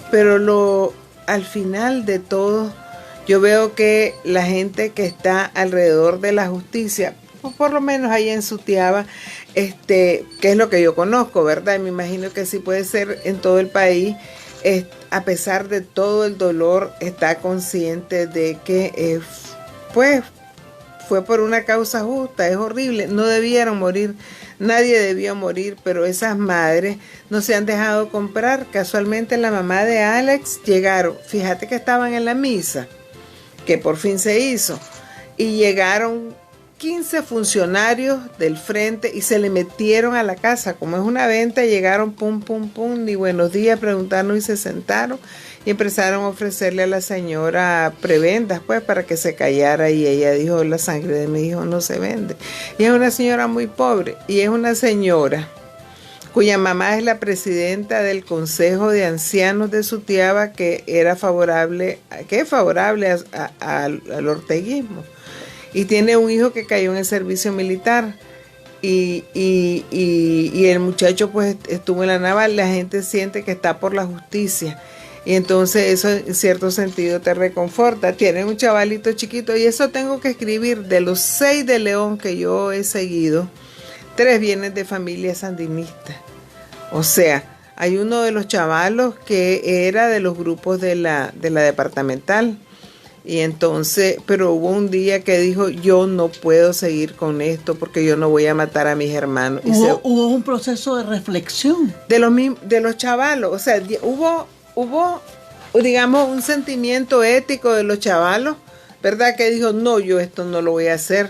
pero al final de todo, yo veo que la gente que está alrededor de la justicia, por lo menos ahí en Sutiaba, que es lo que yo conozco, ¿verdad? Y me imagino que sí puede ser en todo el país, a pesar de todo el dolor, está consciente de que pues fue por una causa justa, es horrible, no debieron morir, nadie debió morir, pero esas madres no se han dejado comprar. Casualmente la mamá de Alex llegaron, fíjate que estaban en la misa, que por fin se hizo, y llegaron 15 funcionarios del frente y se le metieron a la casa. Como es una venta, llegaron pum, pum, pum, ni buenos días, preguntaron y se sentaron y empezaron a ofrecerle a la señora prebendas, pues, para que se callara, y ella dijo: la sangre de mi hijo no se vende. Y es una señora muy pobre, y es una señora cuya mamá es la presidenta del Consejo de Ancianos de Sutiaba, que es favorable al orteguismo, y tiene un hijo que cayó en el servicio militar, y el muchacho pues estuvo en la naval. La gente siente que está por la justicia, y entonces eso en cierto sentido te reconforta. Tiene un chavalito chiquito, y eso tengo que escribir. De los 6 de León que yo he seguido, 3 vienen de familias sandinistas. O sea, hay uno de los chavalos que era de los grupos de la departamental, y entonces, pero hubo un día que dijo: yo no puedo seguir con esto porque yo no voy a matar a mis hermanos. Hubo un proceso de reflexión de los chavalos. O sea, hubo digamos un sentimiento ético de los chavalos, ¿verdad? Que dijo: no, yo esto no lo voy a hacer,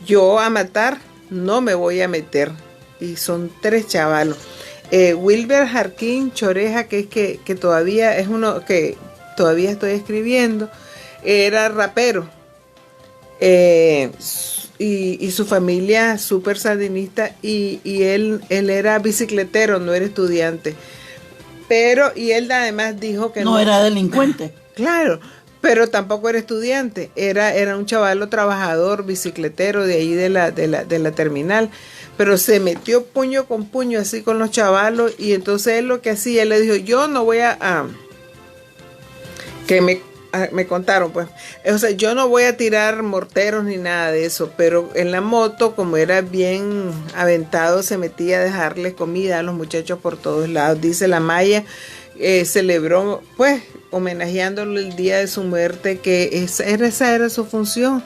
yo a matar no me voy a meter. Y son 3 chavalos. Wilber Jarquín Choreja, que todavía es uno que todavía estoy escribiendo, era rapero, y su familia súper sandinista, y él era bicicletero, no era estudiante. Y él además dijo que no era delincuente. Claro, pero tampoco era estudiante, era un chavalo trabajador, bicicletero de ahí de la terminal, pero se metió puño con puño así con los chavalos, y entonces él lo que hacía, él le dijo, yo no voy me contaron, pues, o sea, yo no voy a tirar morteros ni nada de eso, pero en la moto, como era bien aventado, se metía a dejarles comida a los muchachos por todos lados. Dice la Maya, celebró, pues, homenajeándolo el día de su muerte, que esa era su función,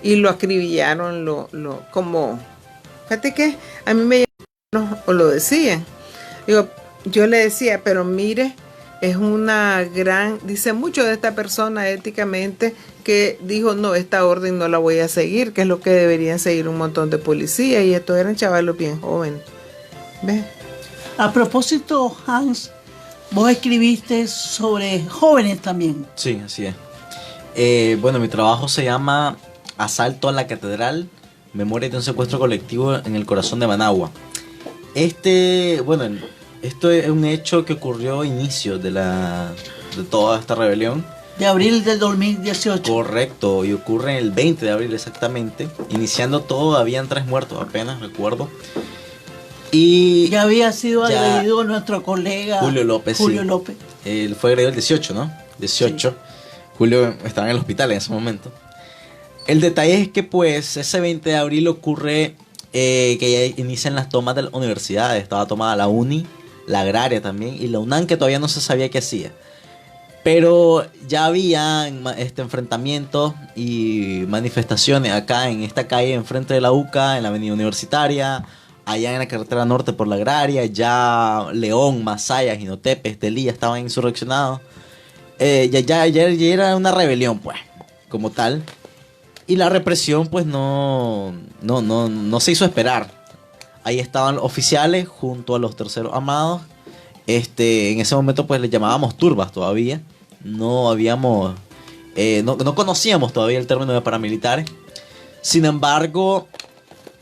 y lo acribillaron, como, fíjate que a mí me o lo decían. Digo, yo le decía, pero mire, es una gran, dice mucho de esta persona éticamente, que dijo, no, esta orden no la voy a seguir, que es lo que deberían seguir un montón de policías, y estos eran chavalos bien jóvenes. ¿Ves? A propósito, Hans, vos escribiste sobre jóvenes también. Sí, así es. Bueno, mi trabajo se llama Asalto a la Catedral, Memoria de un secuestro colectivo en el corazón de Managua. Esto es un hecho que ocurrió a inicios de toda esta rebelión. De abril del 2018. Correcto, y ocurre el 20 de abril exactamente. Iniciando todo, habían 3 muertos apenas, recuerdo. Y ya había sido agredido nuestro colega Julio López. Él fue agredido el 18, ¿no? 18. Sí. Julio estaba en el hospital en ese momento. El detalle es que pues ese 20 de abril ocurre que ya inician las tomas de las universidades. Estaba tomada la UNI, la Agraria también, y la UNAM, que todavía no se sabía qué hacía. Pero ya había enfrentamientos y manifestaciones acá en esta calle enfrente de la UCA, en la avenida Universitaria, allá en la carretera norte por la Agraria. Ya León, Masaya, Jinotepe, Estelí estaban insurreccionados. Ya era una rebelión, pues, como tal. Y la represión, pues, no se hizo esperar. Ahí estaban los oficiales junto a los terceros amados. En ese momento, pues, les llamábamos turbas todavía. No conocíamos todavía el término de paramilitares. Sin embargo,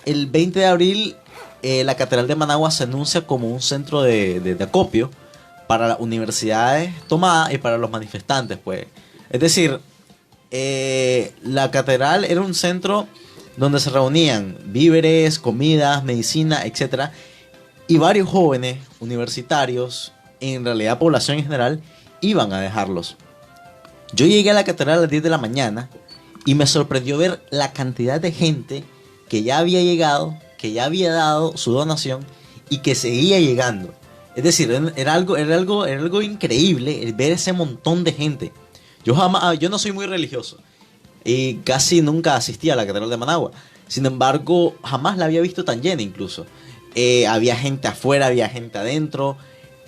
el 20 de abril, la Catedral de Managua se anuncia como un centro de acopio para las universidades tomadas y para los manifestantes, pues. Es decir, la catedral era un centro donde se reunían víveres, comidas, medicina, etc. Y varios jóvenes universitarios, en realidad población en general, iban a dejarlos. Yo llegué a la catedral a las 10 de la mañana y me sorprendió ver la cantidad de gente que ya había llegado, que ya había dado su donación y que seguía llegando. Es decir, era algo increíble ver ese montón de gente. Yo no soy muy religioso y casi nunca asistí a la Catedral de Managua. Sin embargo, jamás la había visto tan llena incluso. Había gente afuera, había gente adentro,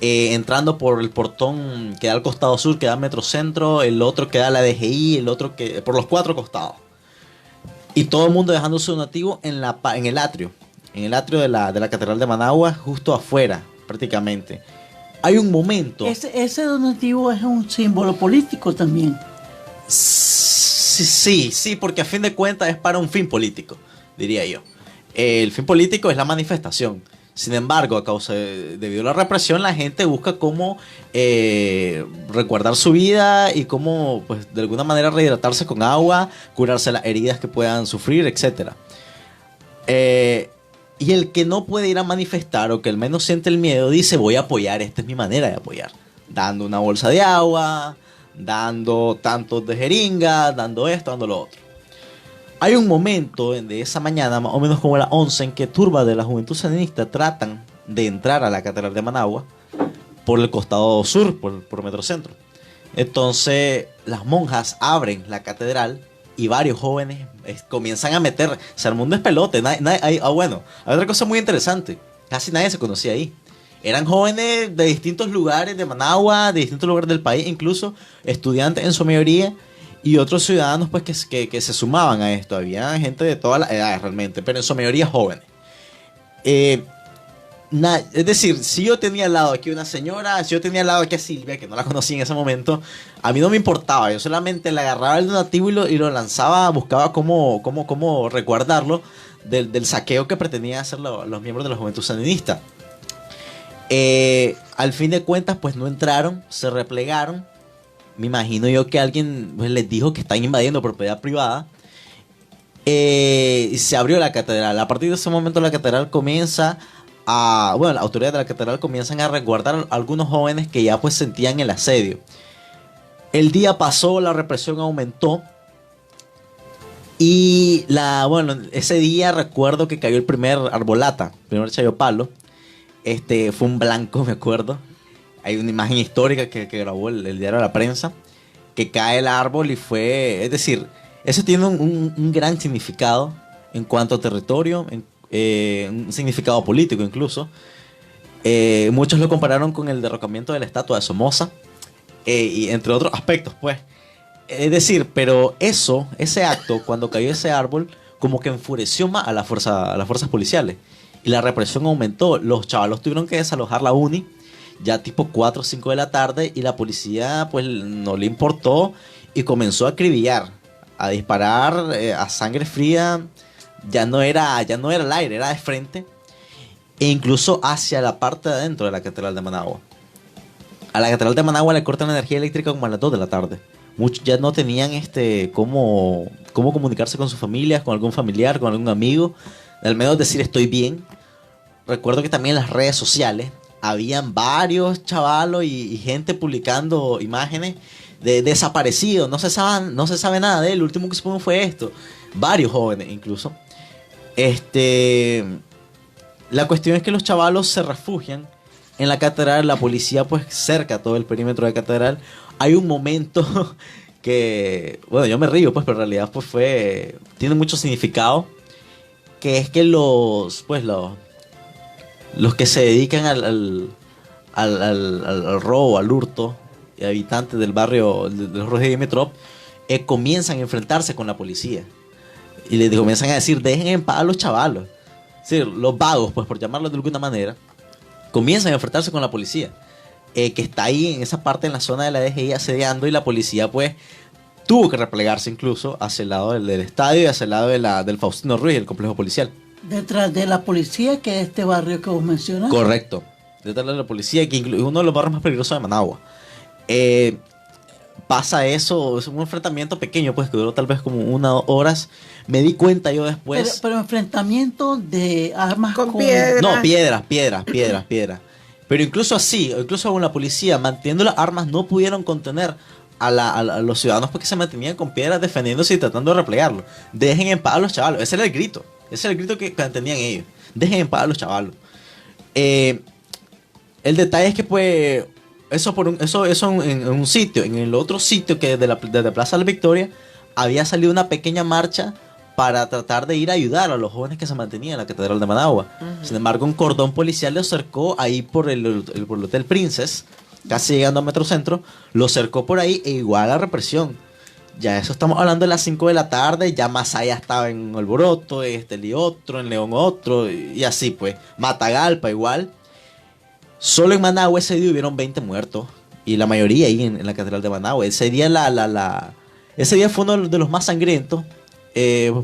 entrando por el portón que da al costado sur, que da al Metrocentro, el otro que da a la DGI, el otro que por los 4 costados. Y todo el mundo dejando su donativo en el atrio de la Catedral de Managua, justo afuera, prácticamente. Hay un momento... Ese donativo es un símbolo político también. Sí, porque a fin de cuentas es para un fin político, diría yo. El fin político es la manifestación. Sin embargo, debido a la represión, la gente busca cómo resguardar su vida y cómo, pues, de alguna manera rehidratarse con agua, curarse las heridas que puedan sufrir, etc. Y el que no puede ir a manifestar, o que al menos siente el miedo, dice: voy a apoyar, esta es mi manera de apoyar. Dando una bolsa de agua, dando tantos de jeringas, dando esto, dando lo otro. Hay un momento de esa mañana, más o menos como a las 11, en que turbas de la Juventud Sandinista tratan de entrar a la Catedral de Managua por el costado sur, por Metrocentro. Entonces las monjas abren la catedral y varios jóvenes comienzan a meter. Se armó un despelote. Hay otra cosa muy interesante. Casi nadie se conocía ahí. Eran jóvenes de distintos lugares de Managua, de distintos lugares del país, incluso estudiantes en su mayoría, y otros ciudadanos, pues, que se sumaban a esto. Había gente de todas las edades realmente, pero en su mayoría jóvenes. Es decir, si yo tenía al lado aquí una señora, si yo tenía al lado aquí a Silvia, que no la conocí en ese momento, a mí no me importaba. Yo solamente le agarraba el donativo y lo lanzaba, buscaba cómo resguardarlo del saqueo que pretendían hacer los miembros de la Juventud Sandinista. Al fin de cuentas, pues no entraron, se replegaron. Me imagino yo que alguien pues, les dijo que están invadiendo propiedad privada. Y se abrió la catedral. A partir de ese momento la catedral comienza las autoridades de la catedral comienzan a resguardar a algunos jóvenes que ya pues sentían el asedio. El día pasó, la represión aumentó. Y ese día recuerdo que cayó el primer arbolata, el primer chayopalo. Fue un blanco, me acuerdo. Hay una imagen histórica que grabó el diario de la prensa, que cae el árbol y fue... Es decir, eso tiene un gran significado en cuanto a territorio, un significado político incluso. Muchos lo compararon con el derrocamiento de la estatua de Somoza, y entre otros aspectos, pues. Es decir, pero ese acto, cuando cayó ese árbol, como que enfureció más a las fuerzas policiales. Y la represión aumentó. Los chavalos tuvieron que desalojar la uni, ya tipo 4 o 5 de la tarde, y la policía pues no le importó y comenzó a acribillar, a disparar a sangre fría. Ya no era al aire, era de frente, e incluso hacia la parte de adentro de la Catedral de Managua. A la Catedral de Managua le cortan la energía eléctrica como a las 2 de la tarde. Muchos ya no tenían cómo comunicarse con sus familias, con algún familiar, con algún amigo, al menos decir estoy bien. Recuerdo que también en las redes sociales habían varios chavalos y gente publicando imágenes de desaparecidos. No se sabe nada de él. Lo último que supimos fue esto. Varios jóvenes incluso. La cuestión es que los chavalos se refugian en la catedral. La policía pues cerca todo el perímetro de la catedral. Hay un momento que, bueno, yo me río pues, pero en realidad pues tiene mucho significado, que es que los que se dedican al robo, al hurto, y habitantes del barrio de los Rojos de Dimitrov, comienzan a enfrentarse con la policía. Y les comienzan a decir, dejen en paz a los chavalos. Sí, los vagos, pues por llamarlos de alguna manera, comienzan a enfrentarse con la policía, que está ahí en esa parte, en la zona de la DGI asediando, y la policía pues tuvo que replegarse incluso hacia el lado del estadio y hacia el lado del Faustino Ruiz, el complejo policial. Detrás de la policía, que es este barrio que vos mencionas. Correcto. Detrás de la policía, que es uno de los barrios más peligrosos de Managua. Pasa eso, es un enfrentamiento pequeño, pues que duró tal vez como 1 hora. Me di cuenta yo después. Pero enfrentamiento de armas con piedras. No, piedras. Pero incluso así, incluso con la policía manteniendo las armas, no pudieron contener a los ciudadanos, porque se mantenían con piedras defendiéndose y tratando de replegarlo. Dejen en paz a los chavalos. Ese era el grito que mantenían ellos. Dejen en paz a los chavalos. El detalle es que pues eso en un sitio. En el otro sitio, que desde Plaza de la Victoria, había salido una pequeña marcha para tratar de ir a ayudar a los jóvenes que se mantenían en la Catedral de Managua. Sin embargo, un cordón policial lo cercó ahí por el Hotel Princess, casi llegando a Metrocentro. Lo cercó por ahí, e igual la represión. Ya eso estamos hablando de las 5 de la tarde. Ya Masaya estaba en Alboroto, otro, en León otro, y así pues. Matagalpa igual. Solo en Managua ese día hubieron 20 muertos, y la mayoría ahí en la Catedral de Managua. Ese día ese día fue uno de los más sangrientos,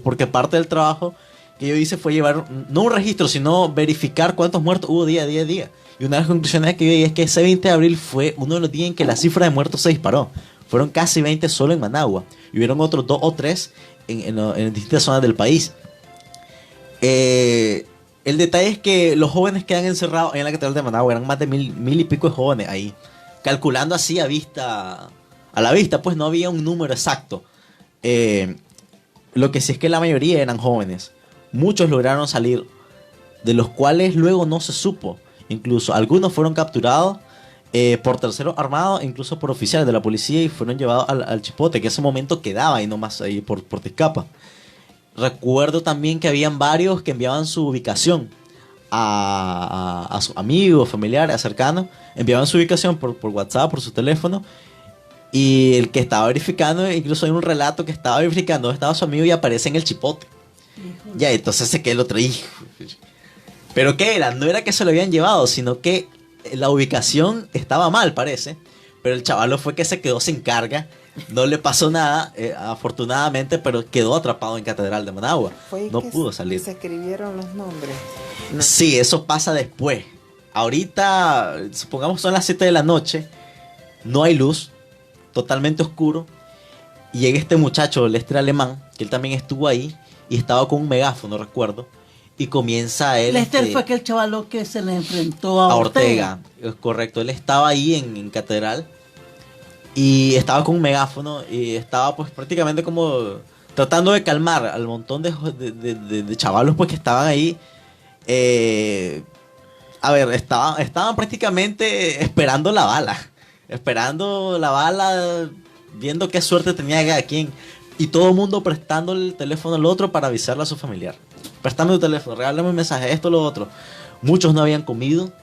porque parte del trabajo que yo hice fue llevar, no un registro, sino verificar cuántos muertos hubo día a día. Y una de las conclusiones que yo llegué es que ese 20 de abril fue uno de los días en que la cifra de muertos se disparó. Fueron casi 20 solo en Managua, y hubieron otros 2 o 3 en distintas zonas del país. El detalle es que los jóvenes quedan encerrados en la Catedral de Managua. Eran más de mil y pico de jóvenes ahí. Calculando así a la vista, pues no había un número exacto. Lo que sí es que la mayoría eran jóvenes. Muchos lograron salir, de los cuales luego no se supo. Incluso algunos fueron capturados por terceros armados, incluso por oficiales de la policía, y fueron llevados al Chipote, que en ese momento quedaba ahí nomás ahí por Tizcapa. Recuerdo también que habían varios que enviaban su ubicación a sus amigos, familiares, cercanos. Enviaban su ubicación por WhatsApp, por su teléfono. Y el que estaba verificando, incluso hay un relato que estaba verificando dónde estaba su amigo y aparece en el Chipote. Ya, entonces se queda el otro hijo. Pero ¿qué era? No era que se lo habían llevado, sino que la ubicación estaba mal, parece. Pero el chavalo fue que se quedó sin carga. No le pasó nada, afortunadamente, pero quedó atrapado en Catedral de Managua. No pudo salir. Se escribieron los nombres. No. Sí, eso pasa después. Ahorita, supongamos son las 7 de la noche, no hay luz, totalmente oscuro. Y llega este muchacho, Lester Alemán, que él también estuvo ahí y estaba con un megáfono, recuerdo. Y comienza él... Lester fue aquel chavalo que se le enfrentó a Ortega. Es correcto, él estaba ahí en Catedral y estaba con un megáfono y estaba pues prácticamente como tratando de calmar al montón de chavalos pues que estaban ahí. A ver, estaban prácticamente esperando la bala, viendo qué suerte tenía cada quien. Y todo el mundo prestando el teléfono al otro para avisarle a su familiar. Préstame tu teléfono, regálame un mensaje, esto, lo otro. Muchos no habían comido.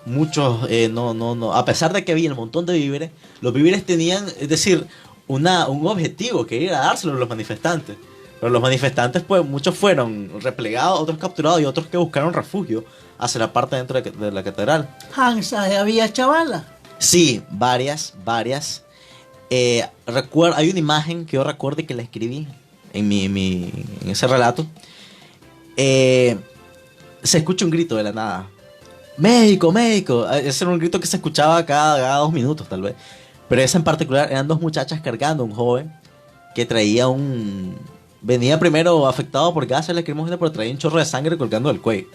Muchos no. A pesar de que había un montón de víveres, los víveres tenían, es decir, un objetivo que era dárselo a los manifestantes. Pero los manifestantes, pues, muchos fueron replegados, otros capturados y otros que buscaron refugio hacia la parte dentro de la catedral. Hansa, había chavala. Sí, varias. Recuerdo, hay una imagen que yo recuerdo y que la escribí en ese relato. Se escucha un grito de la nada. ¡Médico, médico! Ese era un grito que se escuchaba cada 2 minutos, tal vez. Pero esa en particular eran 2 muchachas cargando a un joven que traía venía primero afectado por gases lacrimógenos, pero traía un chorro de sangre colgando del cuello.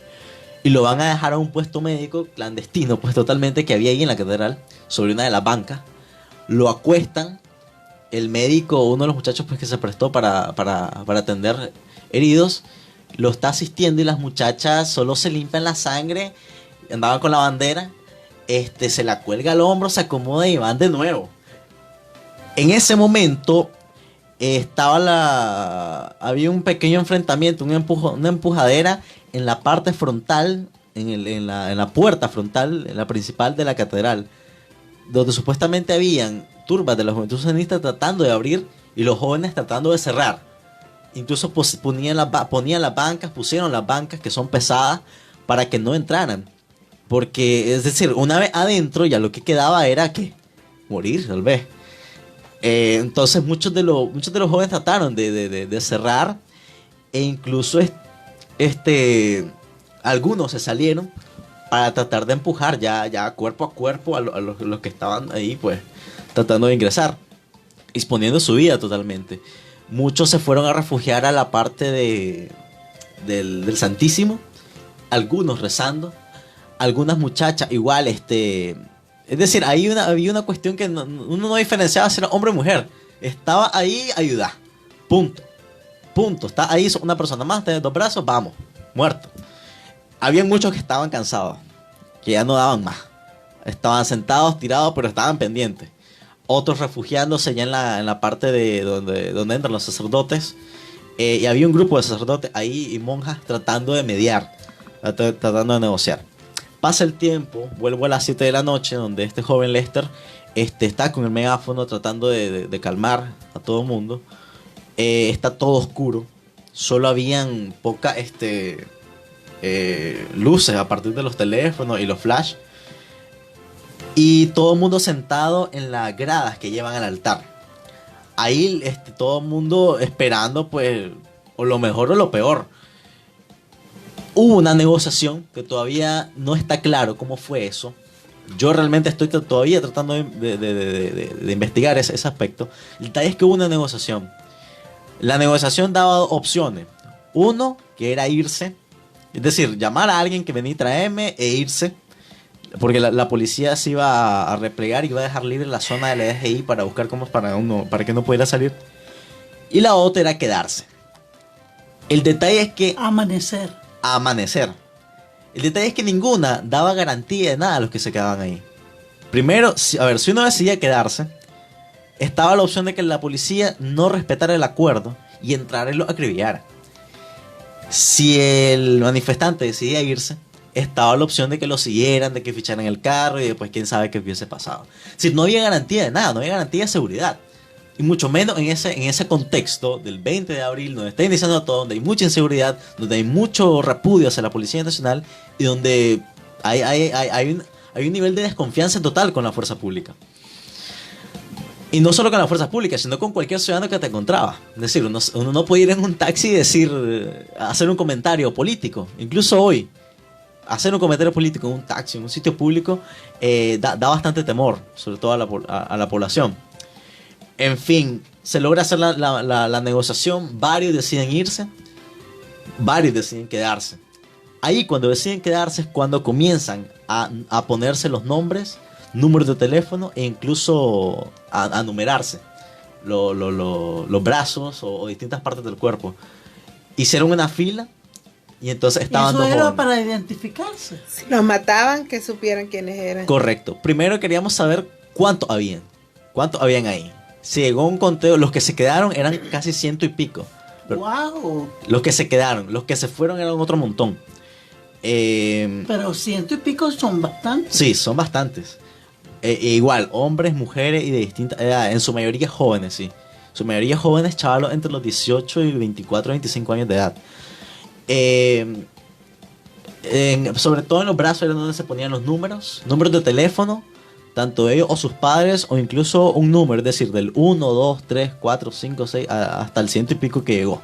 Y lo van a dejar a un puesto médico clandestino, pues totalmente, que había ahí en la catedral, sobre una de las bancas. Lo acuestan. El médico, uno de los muchachos pues que se prestó para atender heridos, lo está asistiendo y las muchachas solo se limpian la sangre. Andaban con la bandera, se la cuelga al hombro, se acomoda y van de nuevo. En ese momento había un pequeño enfrentamiento, una empujadera en la parte frontal, en la puerta frontal, en la principal de la catedral, donde supuestamente habían turbas de la juventud sionista tratando de abrir y los jóvenes tratando de cerrar. Incluso pusieron las bancas que son pesadas para que no entraran. Porque, es decir, una vez adentro ya lo que quedaba era que morir, tal vez. Entonces muchos de los jóvenes trataron de cerrar e incluso algunos se salieron para tratar de empujar ya cuerpo a cuerpo a los que estaban ahí, pues, tratando de ingresar, exponiendo su vida totalmente. Muchos se fueron a refugiar a la parte del Santísimo, algunos rezando, algunas muchachas igual, es decir, había una cuestión que uno no diferenciaba si era hombre o mujer. Estaba ahí, ayudar. Punto. Está ahí una persona más, tiene 2 brazos, vamos, muerto. Había muchos que estaban cansados, que ya no daban más. Estaban sentados, tirados, pero estaban pendientes. Otros refugiándose ya en la parte de donde entran los sacerdotes. Y había un grupo de sacerdotes ahí y monjas tratando de mediar, tratando de negociar. Pasa el tiempo, vuelvo a las 7 de la noche, donde este joven Lester está con el megáfono tratando de calmar a todo el mundo. Está todo oscuro, solo habían pocas luces a partir de los teléfonos y los flash. Y todo el mundo sentado en las gradas que llevan al altar. Ahí todo el mundo esperando, pues, o lo mejor o lo peor. Hubo una negociación que todavía no está claro cómo fue eso. Yo realmente estoy todavía tratando de investigar ese aspecto. El detalle es que hubo una negociación. La negociación daba opciones. Uno, que era irse. Es decir, llamar a alguien que venía y traerme e irse. Porque la policía se iba a replegar y iba a dejar libre la zona de la DGI para buscar cómo para que no pudiera salir. Y la otra era quedarse. El detalle es que... Amanecer. El detalle es que ninguna daba garantía de nada a los que se quedaban ahí. Primero, si uno decidía quedarse, estaba la opción de que la policía no respetara el acuerdo y entrara y lo acribillara. Si el manifestante decidía irse, estaba la opción de que lo siguieran, de que ficharan el carro y después quién sabe qué hubiese pasado. Es decir, no había garantía de nada, no había garantía de seguridad. Y mucho menos en ese contexto del 20 de abril, donde está iniciando todo, donde hay mucha inseguridad, donde hay mucho repudio hacia la Policía Nacional y donde hay un nivel de desconfianza total con la fuerza pública. Y no solo con la fuerza pública, sino con cualquier ciudadano que te encontraba. Es decir, uno no puede ir en un taxi y hacer un comentario político. Incluso hoy, hacer un comentario político en un taxi, en un sitio público, da bastante temor, sobre todo a la población. En fin, se logra hacer la negociación, varios deciden irse, varios deciden quedarse. Ahí cuando deciden quedarse es cuando comienzan a ponerse los nombres, números de teléfono e incluso a numerarse los brazos o distintas partes del cuerpo. Hicieron una fila y entonces estaban Eso dos era jóvenes. para identificarse. Si los mataban, que supieran quiénes eran. Correcto. Primero queríamos saber cuántos habían ahí. Se llegó un conteo, los que se quedaron eran casi 100 y pico. ¡Wow! Los que se quedaron, los que se fueron eran otro montón. Pero 100 y pico son bastantes. Sí, son bastantes. Igual, hombres, mujeres y de distintas edades, en su mayoría jóvenes, sí. Su mayoría jóvenes, chavalos entre los 18 y 24, 25 años de edad. Sobre todo en los brazos era donde se ponían los números de teléfono, tanto ellos o sus padres, o incluso un número, es decir, del 1, 2, 3, 4, 5, 6, hasta el 100 y pico que llegó.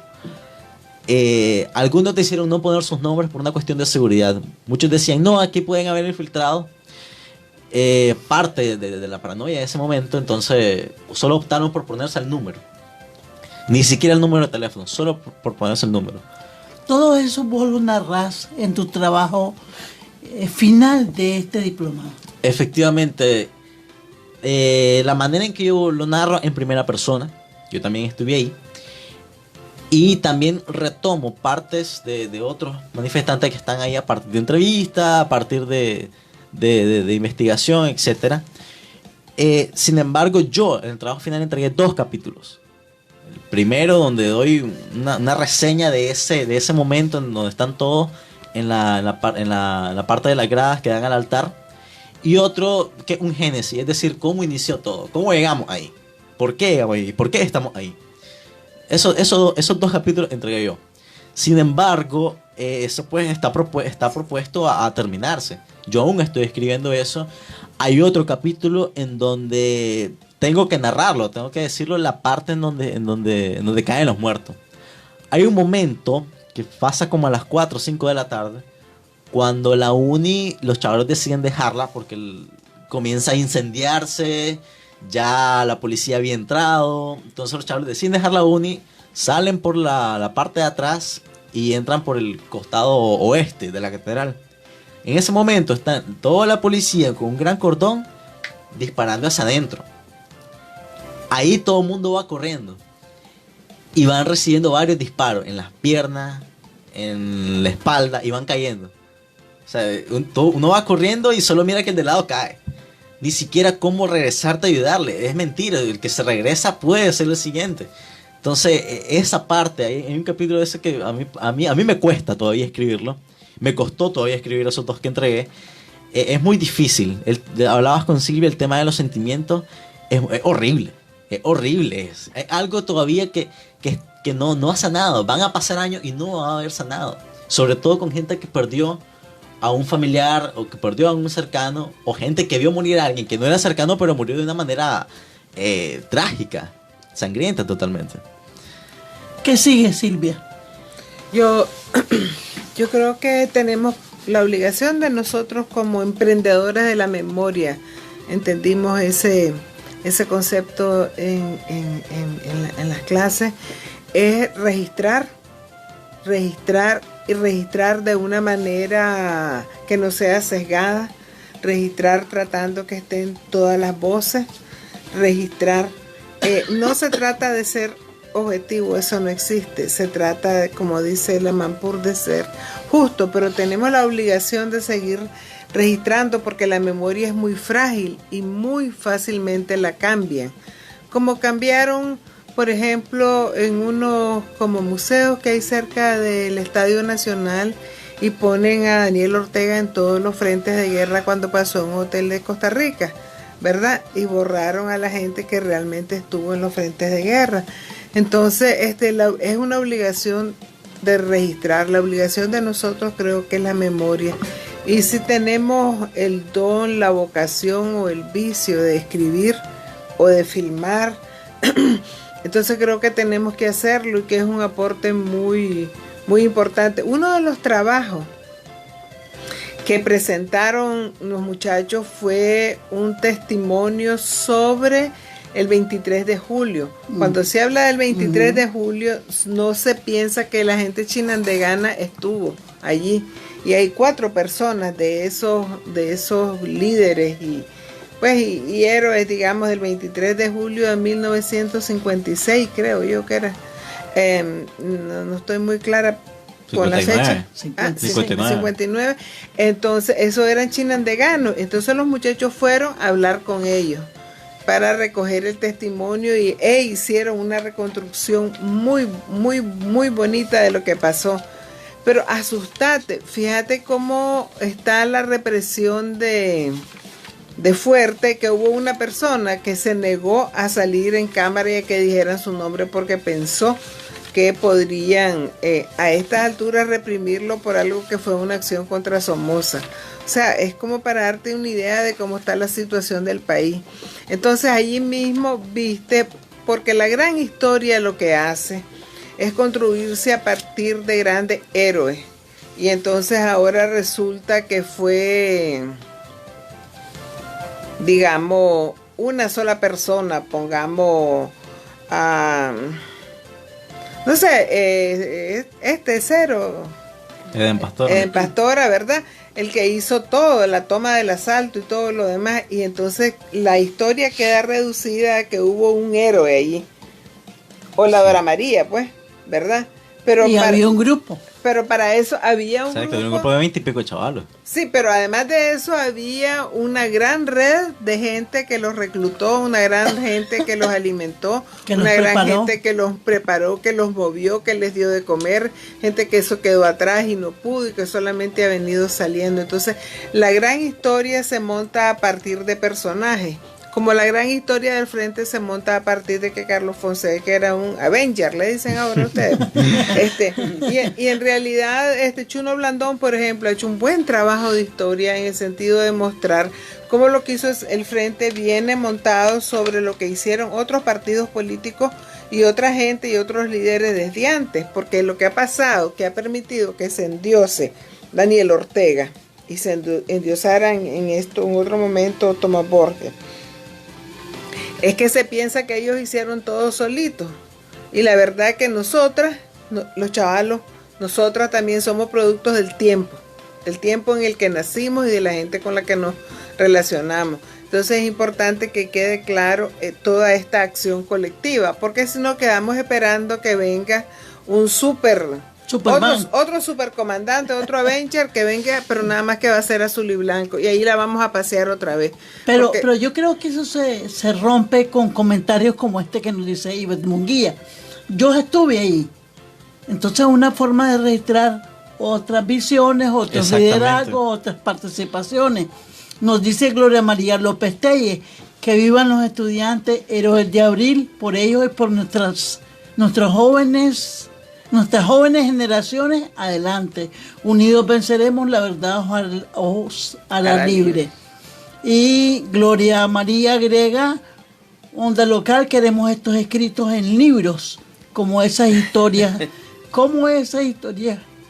Algunos decidieron no poner sus nombres por una cuestión de seguridad. Muchos decían, no, aquí pueden haber infiltrado. Parte de la paranoia de ese momento, entonces solo optaron por ponerse el número. Ni siquiera el número de teléfono, solo por ponerse el número. Todo eso vos lo narrás en tu trabajo final de este diplomado. Efectivamente, la manera en que yo lo narro en primera persona, yo también estuve ahí, y también retomo partes de otros manifestantes que están ahí a partir de entrevistas, a partir de investigación, etc. Sin embargo, yo en el trabajo final entregué 2 capítulos. El primero, donde doy una reseña de ese momento en donde están todos en la parte de las gradas que dan al altar. Y otro, que es un génesis, es decir, cómo inició todo, cómo llegamos ahí, por qué llegamos ahí, por qué estamos ahí. Esos 2 capítulos entregué yo. Sin embargo, eso pues está propuesto a terminarse. Yo aún estoy escribiendo eso. Hay otro capítulo en donde tengo que narrarlo, tengo que decirlo, la parte en donde caen los muertos. Hay un momento que pasa como a las 4 o 5 de la tarde, cuando la uni, los chavales deciden dejarla porque comienza a incendiarse, ya la policía había entrado, entonces los chavales deciden dejar la uni, salen por la parte de atrás y entran por el costado oeste de la catedral. En ese momento está toda la policía con un gran cordón disparando hacia adentro. Ahí todo el mundo va corriendo y van recibiendo varios disparos en las piernas, en la espalda, y van cayendo. O sea, uno va corriendo y solo mira que el de lado cae. Ni siquiera cómo regresarte a ayudarle. Es mentira, el que se regresa puede ser el siguiente. Entonces, esa parte, hay un capítulo de ese que a mí me cuesta todavía escribirlo. Me costó todavía escribir esos 2 que entregué. Es muy difícil. Hablabas con Silvia, el tema de los sentimientos es horrible. Es horrible. Es algo todavía que no ha sanado. Van a pasar años y no va a haber sanado. Sobre todo con gente que perdió a un familiar o que perdió a un cercano, o gente que vio morir a alguien que no era cercano pero murió de una manera trágica, sangrienta totalmente. ¿Qué sigue, Silvia? Yo creo que tenemos la obligación de nosotros como emprendedores de la memoria, entendimos ese concepto en las clases, es registrar de una manera que no sea sesgada, registrar tratando que estén todas las voces, registrar. No se trata de ser objetivo, eso no existe, se trata, como dice Lamanpour, de ser justo, pero tenemos la obligación de seguir registrando porque la memoria es muy frágil y muy fácilmente la cambian, como cambiaron, por ejemplo, en unos como museos que hay cerca del Estadio Nacional, y ponen a Daniel Ortega en todos los frentes de guerra cuando pasó en un hotel de Costa Rica. ¿verdad? Y borraron a la gente que realmente estuvo en los frentes de guerra. Entonces, es una obligación de registrar. La obligación de nosotros creo que es la memoria. Y si tenemos el don, la vocación o el vicio de escribir o de filmar, entonces creo que tenemos que hacerlo y que es un aporte muy, muy importante. Uno de los trabajos que presentaron los muchachos fue un testimonio sobre el 23 de julio. Cuando se habla del 23 de julio, no se piensa que la gente chinandegana estuvo allí. Y hay 4 personas de esos líderes y héroes, digamos, del 23 de julio de 1956, creo yo que era. No estoy muy clara con 59, la fecha. 59. Entonces, eso eran chinandeganos. Entonces los muchachos fueron a hablar con ellos para recoger el testimonio y hicieron una reconstrucción muy, muy, muy bonita de lo que pasó. Pero asustate, fíjate cómo está la represión de fuerte, que hubo una persona que se negó a salir en cámara y a que dijeran su nombre porque pensó que podrían a estas alturas reprimirlo por algo que fue una acción contra Somoza. O sea, es como para darte una idea de cómo está la situación del país. Entonces allí mismo viste, porque la gran historia lo que hace es construirse a partir de grandes héroes. Y entonces ahora resulta que fue, digamos, una sola persona, pongamos a, no sé, Cero. Eden Pastora. Eden Pastora, ¿verdad? El que hizo todo, la toma del asalto y todo lo demás. Y entonces la historia queda reducida a que hubo un héroe allí. O la Dora María, pues, ¿verdad? Pero había un grupo. Pero para eso había un Exacto, grupo. Un grupo de 20 y pico chavalos. Sí, pero además de eso había una gran red de gente que los reclutó, una gran gente que los alimentó, una gran gente que los preparó, que los movió, que les dio de comer, gente que eso quedó atrás y no pudo y que solamente ha venido saliendo. Entonces, la gran historia se monta a partir de personajes. Como la gran historia del frente se monta a partir de que Carlos Fonseca era un Avenger, le dicen ahora ustedes. Y en realidad, Chuno Blandón, por ejemplo, ha hecho un buen trabajo de historia en el sentido de mostrar cómo lo que hizo el frente viene montado sobre lo que hicieron otros partidos políticos y otra gente y otros líderes desde antes, porque lo que ha pasado, que ha permitido que se endiose Daniel Ortega y se endiosaran en otro momento Tomás Borges, es que se piensa que ellos hicieron todo solitos. Y la verdad es que nosotras, los chavalos, nosotras también somos productos del tiempo en el que nacimos y de la gente con la que nos relacionamos. Entonces es importante que quede claro toda esta acción colectiva, porque si no quedamos esperando que venga un otro supercomandante, otro Avenger que venga, pero nada más que va a ser azul y blanco, y ahí la vamos a pasear otra vez. Pero yo creo que eso se rompe con comentarios como este que nos dice Ivette Munguía. Yo estuve ahí. Entonces una forma de registrar otras visiones, otros liderazgos, otras participaciones. Nos dice Gloria María López Telles, que vivan los estudiantes héroes de abril, por ellos y por nuestras jóvenes generaciones, adelante. Unidos venceremos, la verdad os hará libre. Y Gloria María agrega, Onda Local, queremos estos escritos en libros, como esas historias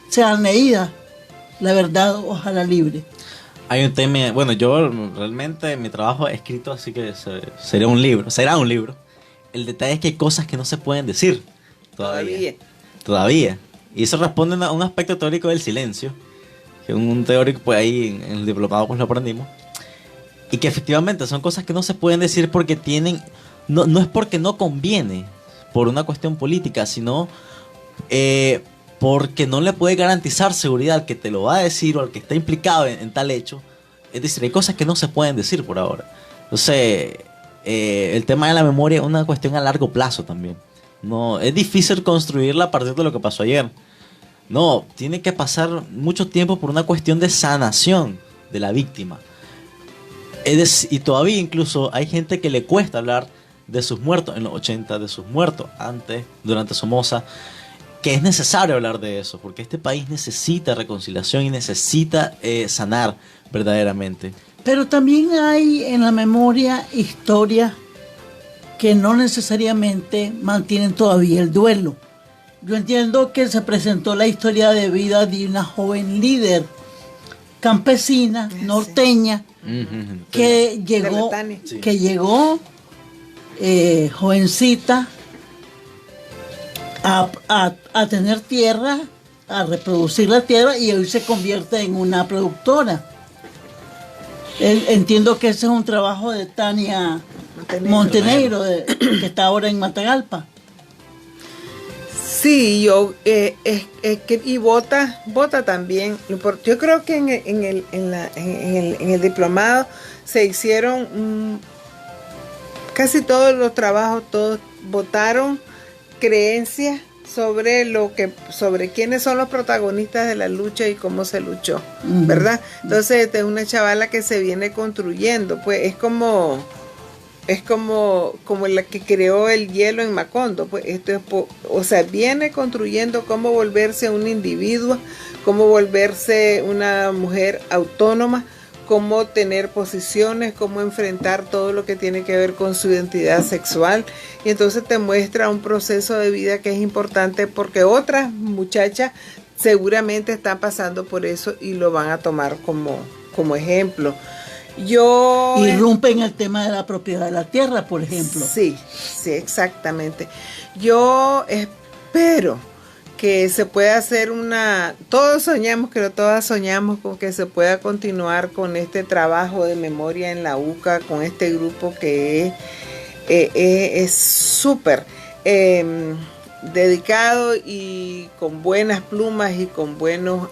sean leídas, la verdad os hará libre. Hay un tema, bueno, yo realmente mi trabajo es escrito, así que será un libro. El detalle es que hay cosas que no se pueden decir todavía. Y eso responde a un aspecto teórico del silencio, que un teórico, pues ahí en el diplomado pues lo aprendimos, y que efectivamente son cosas que no se pueden decir porque no es porque no conviene por una cuestión política, sino porque no le puede garantizar seguridad al que te lo va a decir o al que está implicado en tal hecho. Es decir, hay cosas que no se pueden decir por ahora. Entonces, el tema de la memoria es una cuestión a largo plazo también. No, es difícil construirla a partir de lo que pasó ayer. No, tiene que pasar mucho tiempo por una cuestión de sanación de la víctima. Y todavía incluso hay gente que le cuesta hablar de sus muertos en los 80, de sus muertos antes, durante Somoza, que es necesario hablar de eso, porque este país necesita reconciliación y necesita sanar verdaderamente. Pero también hay en la memoria historias que no necesariamente mantienen todavía el duelo. Yo entiendo que se presentó la historia de vida de una joven líder campesina, norteña, que llegó jovencita a tener tierra, a reproducir la tierra, y hoy se convierte en una productora. Entiendo que ese es un trabajo de Tania Montenegro, que está ahora en Matagalpa. Sí, y vota también. Yo creo que en el diplomado se hicieron casi todos los trabajos, todos votaron creencias sobre quiénes son los protagonistas de la lucha y cómo se luchó, ¿verdad? Entonces, esta es una chavala que se viene construyendo, pues es como la que creó el hielo en Macondo, pues viene construyendo cómo volverse un individuo, cómo volverse una mujer autónoma, cómo tener posiciones, cómo enfrentar todo lo que tiene que ver con su identidad sexual, y entonces te muestra un proceso de vida que es importante porque otras muchachas seguramente están pasando por eso y lo van a tomar como ejemplo. Irrumpen el tema de la propiedad de la tierra, por ejemplo. Sí, exactamente. Yo espero que se pueda hacer todas soñamos con que se pueda continuar con este trabajo de memoria en la UCA, con este grupo que es súper dedicado y con buenas plumas y con buenos,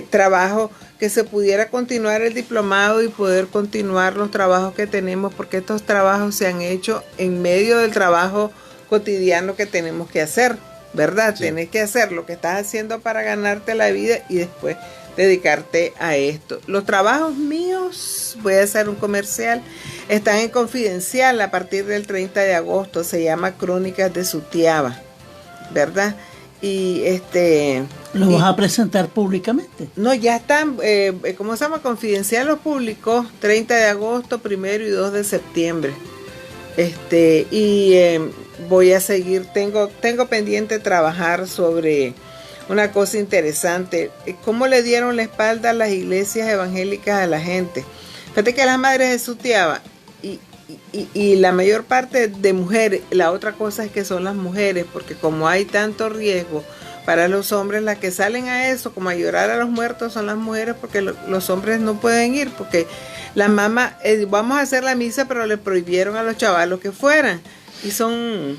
trabajo, que se pudiera continuar el diplomado y poder continuar los trabajos que tenemos, porque estos trabajos se han hecho en medio del trabajo cotidiano que tenemos que hacer, ¿verdad? Sí. Tenés que hacer lo que estás haciendo para ganarte la vida y después dedicarte a esto. Los trabajos míos, voy a hacer un comercial, están en Confidencial a partir del 30 de agosto, se llama Crónicas de Sutiaba, ¿verdad? Y ¿lo vas a presentar públicamente? No, ya están, ¿cómo se llama? Confidencial lo publicó 30 de agosto, 1 y 2 de septiembre. Voy a seguir, tengo pendiente trabajar sobre una cosa interesante, cómo le dieron la espalda a las iglesias evangélicas a la gente. Fíjate que las madres de Sutiaba y la mayor parte de mujeres, la otra cosa es que son las mujeres, porque como hay tanto riesgo para los hombres, las que salen a eso, como a llorar a los muertos, son las mujeres, porque los hombres no pueden ir, porque la mamá, vamos a hacer la misa, pero le prohibieron a los chavalos que fueran, y son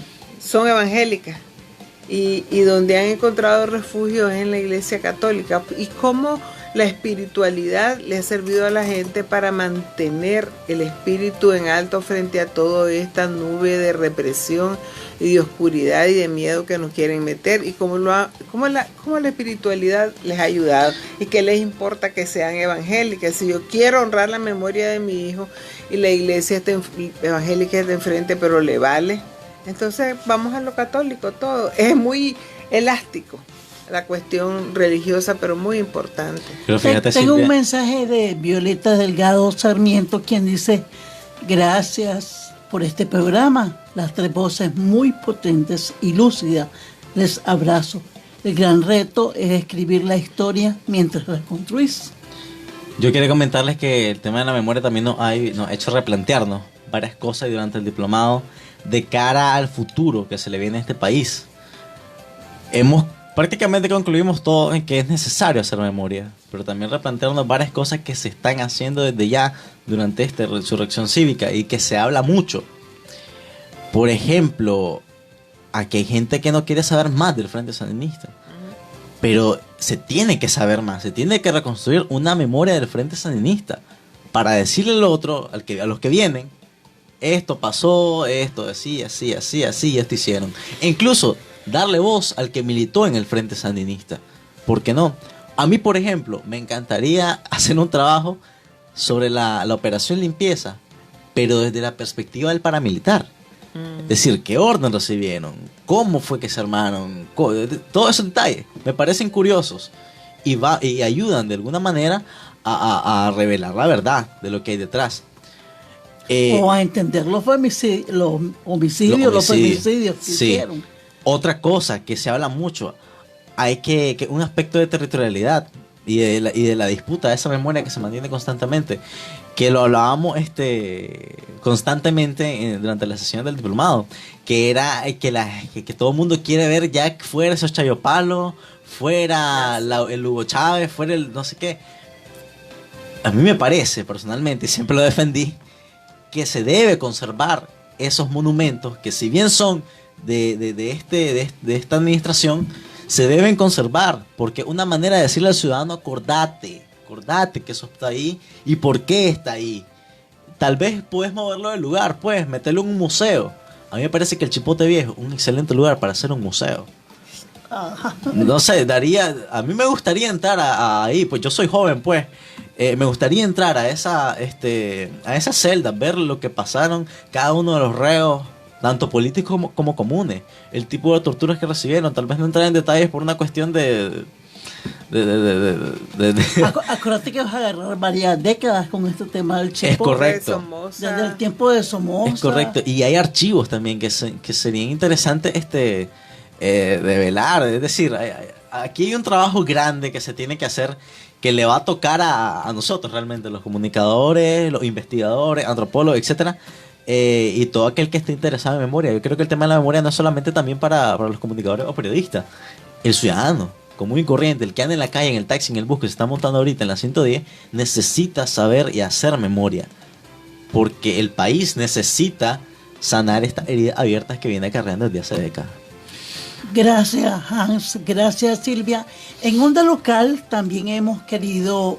evangélicas, y donde han encontrado refugio es en la iglesia católica, y cómo la espiritualidad le ha servido a la gente para mantener el espíritu en alto frente a toda esta nube de represión y de oscuridad y de miedo que nos quieren meter, y cómo la espiritualidad les ha ayudado, y qué les importa que sean evangélicas. Si yo quiero honrar la memoria de mi hijo y la iglesia evangélica está enfrente, pero le vale, entonces vamos a lo católico todo. Es muy elástico la cuestión religiosa, pero muy importante. Pero fíjate, tengo un mensaje de Violeta Delgado Sarmiento, quien dice: gracias por este programa, las tres voces muy potentes y lúcidas, les abrazo. El gran reto es escribir la historia mientras la construís. Yo quiero comentarles que el tema de la memoria también nos ha hecho replantearnos varias cosas durante el diplomado de cara al futuro que se le viene a este país. Prácticamente concluimos todo en que es necesario hacer memoria, pero también replantearnos varias cosas que se están haciendo desde ya durante esta resurrección cívica y que se habla mucho. Por ejemplo, aquí hay gente que no quiere saber más del Frente Sandinista, pero se tiene que saber más, se tiene que reconstruir una memoria del Frente Sandinista para decirle al otro, a los que vienen, esto pasó, esto así, esto hicieron. E incluso darle voz al que militó en el Frente Sandinista. ¿Por qué no? A mí, por ejemplo, me encantaría hacer un trabajo sobre la operación limpieza, pero desde la perspectiva del paramilitar. Es decir, qué orden recibieron, cómo fue que se armaron, todos esos detalles me parecen curiosos y ayudan de alguna manera a revelar la verdad de lo que hay detrás. O a entender los homicidios, los femicidios que hicieron. Otra cosa que se habla mucho, hay que un aspecto de territorialidad y de la disputa de esa memoria que se mantiene constantemente, que lo hablábamos constantemente durante la sesión del diplomado, que era que todo el mundo quiere ver ya fuera esos Chayopalos, fuera el Hugo Chávez, fuera el no sé qué. A mí me parece, personalmente, y siempre lo defendí, que se debe conservar esos monumentos que, si bien son de esta administración, se deben conservar, porque una manera de decirle al ciudadano: acordate que eso está ahí y por qué está ahí. Tal vez puedes moverlo del lugar, puedes meterlo en un museo. A mí me parece que el Chipote Viejo es un excelente lugar para hacer un museo. No sé, a mí me gustaría entrar ahí, pues yo soy joven, pues me gustaría entrar a esa celda, ver lo que pasaron cada uno de los reos, tanto políticos como comunes, el tipo de torturas que recibieron. Tal vez no entrar en detalles por una cuestión Acuérdate que vas a agarrar varias décadas con este tema del Chipote. Es correcto. Desde el tiempo de Somoza. Es correcto. Y hay archivos también que serían interesantes develar. Es decir, aquí hay un trabajo grande que se tiene que hacer, que le va a tocar a nosotros realmente, los comunicadores, los investigadores, antropólogos, etcétera, y todo aquel que esté interesado en memoria. Yo creo que el tema de la memoria no es solamente también para los comunicadores o periodistas. El ciudadano común y corriente, el que anda en la calle, en el taxi, en el bus, que se está montando ahorita en la 110, necesita saber y hacer memoria, porque el país necesita sanar estas heridas abiertas que viene acarreando desde hace décadas. Gracias, Hans. Gracias, Silvia. En Onda Local también hemos querido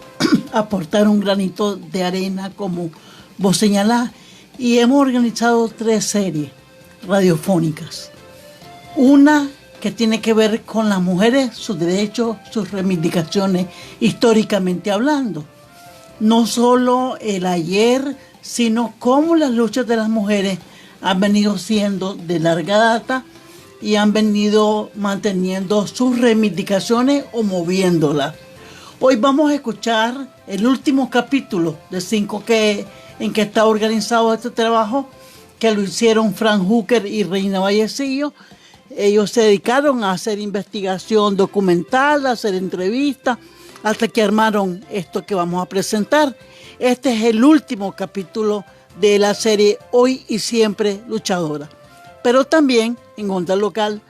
aportar un granito de arena, como vos señalás, y hemos organizado 3 series radiofónicas. Una que tiene que ver con las mujeres, sus derechos, sus reivindicaciones, históricamente hablando. No solo el ayer, sino cómo las luchas de las mujeres han venido siendo de larga data y han venido manteniendo sus reivindicaciones o moviéndolas. Hoy vamos a escuchar el último capítulo de 5 en que está organizado este trabajo, que lo hicieron Fran Hooker y Reina Vallecillo. Ellos se dedicaron a hacer investigación documental, a hacer entrevistas, hasta que armaron esto que vamos a presentar. Este es el último capítulo de la serie Hoy y Siempre Luchadora. Pero también en Onda Local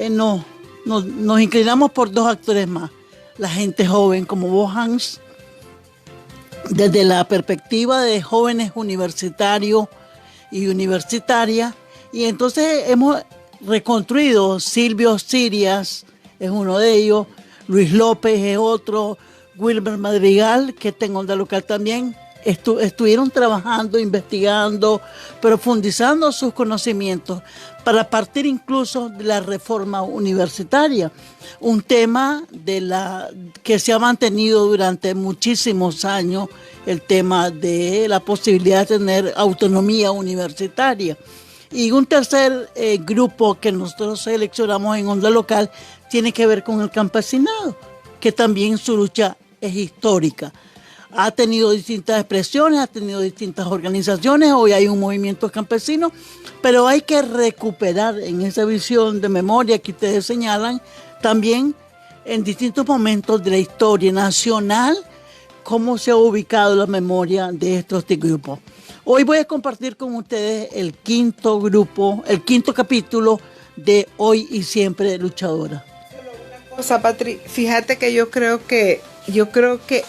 nos inclinamos por 2 actores más. La gente joven como vos, Hans, desde la perspectiva de jóvenes universitarios y universitarias. Y entonces hemos reconstruido. Silvio Sirias es uno de ellos, Luis López es otro, Wilmer Madrigal, que está en Onda Local también. Estuvieron trabajando, investigando, profundizando sus conocimientos para partir incluso de la reforma universitaria, un tema que se ha mantenido durante muchísimos años, el tema de la posibilidad de tener autonomía universitaria. Y un tercer grupo que nosotros seleccionamos en Onda Local tiene que ver con el campesinado, que también su lucha es histórica. Ha tenido distintas expresiones, ha tenido distintas organizaciones, hoy hay un movimiento campesino, pero hay que recuperar en esa visión de memoria que ustedes señalan, también en distintos momentos de la historia nacional, cómo se ha ubicado la memoria de estos grupos. Hoy voy a compartir con ustedes el quinto capítulo de Hoy y Siempre Luchadora. Una cosa, Patri, fíjate que yo creo que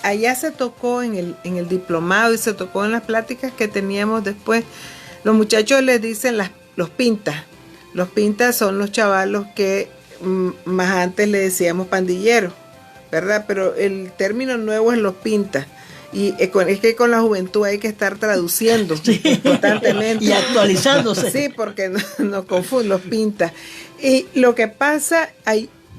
allá se tocó en el diplomado y se tocó en las pláticas que teníamos después. Los muchachos les dicen los pintas. Los pintas son los chavalos que más antes le decíamos pandilleros, ¿verdad? Pero el término nuevo es los pintas. Y es que con la juventud hay que estar traduciendo constantemente. Y actualizándose. Sí, porque no confunden los pintas. Y lo que pasa,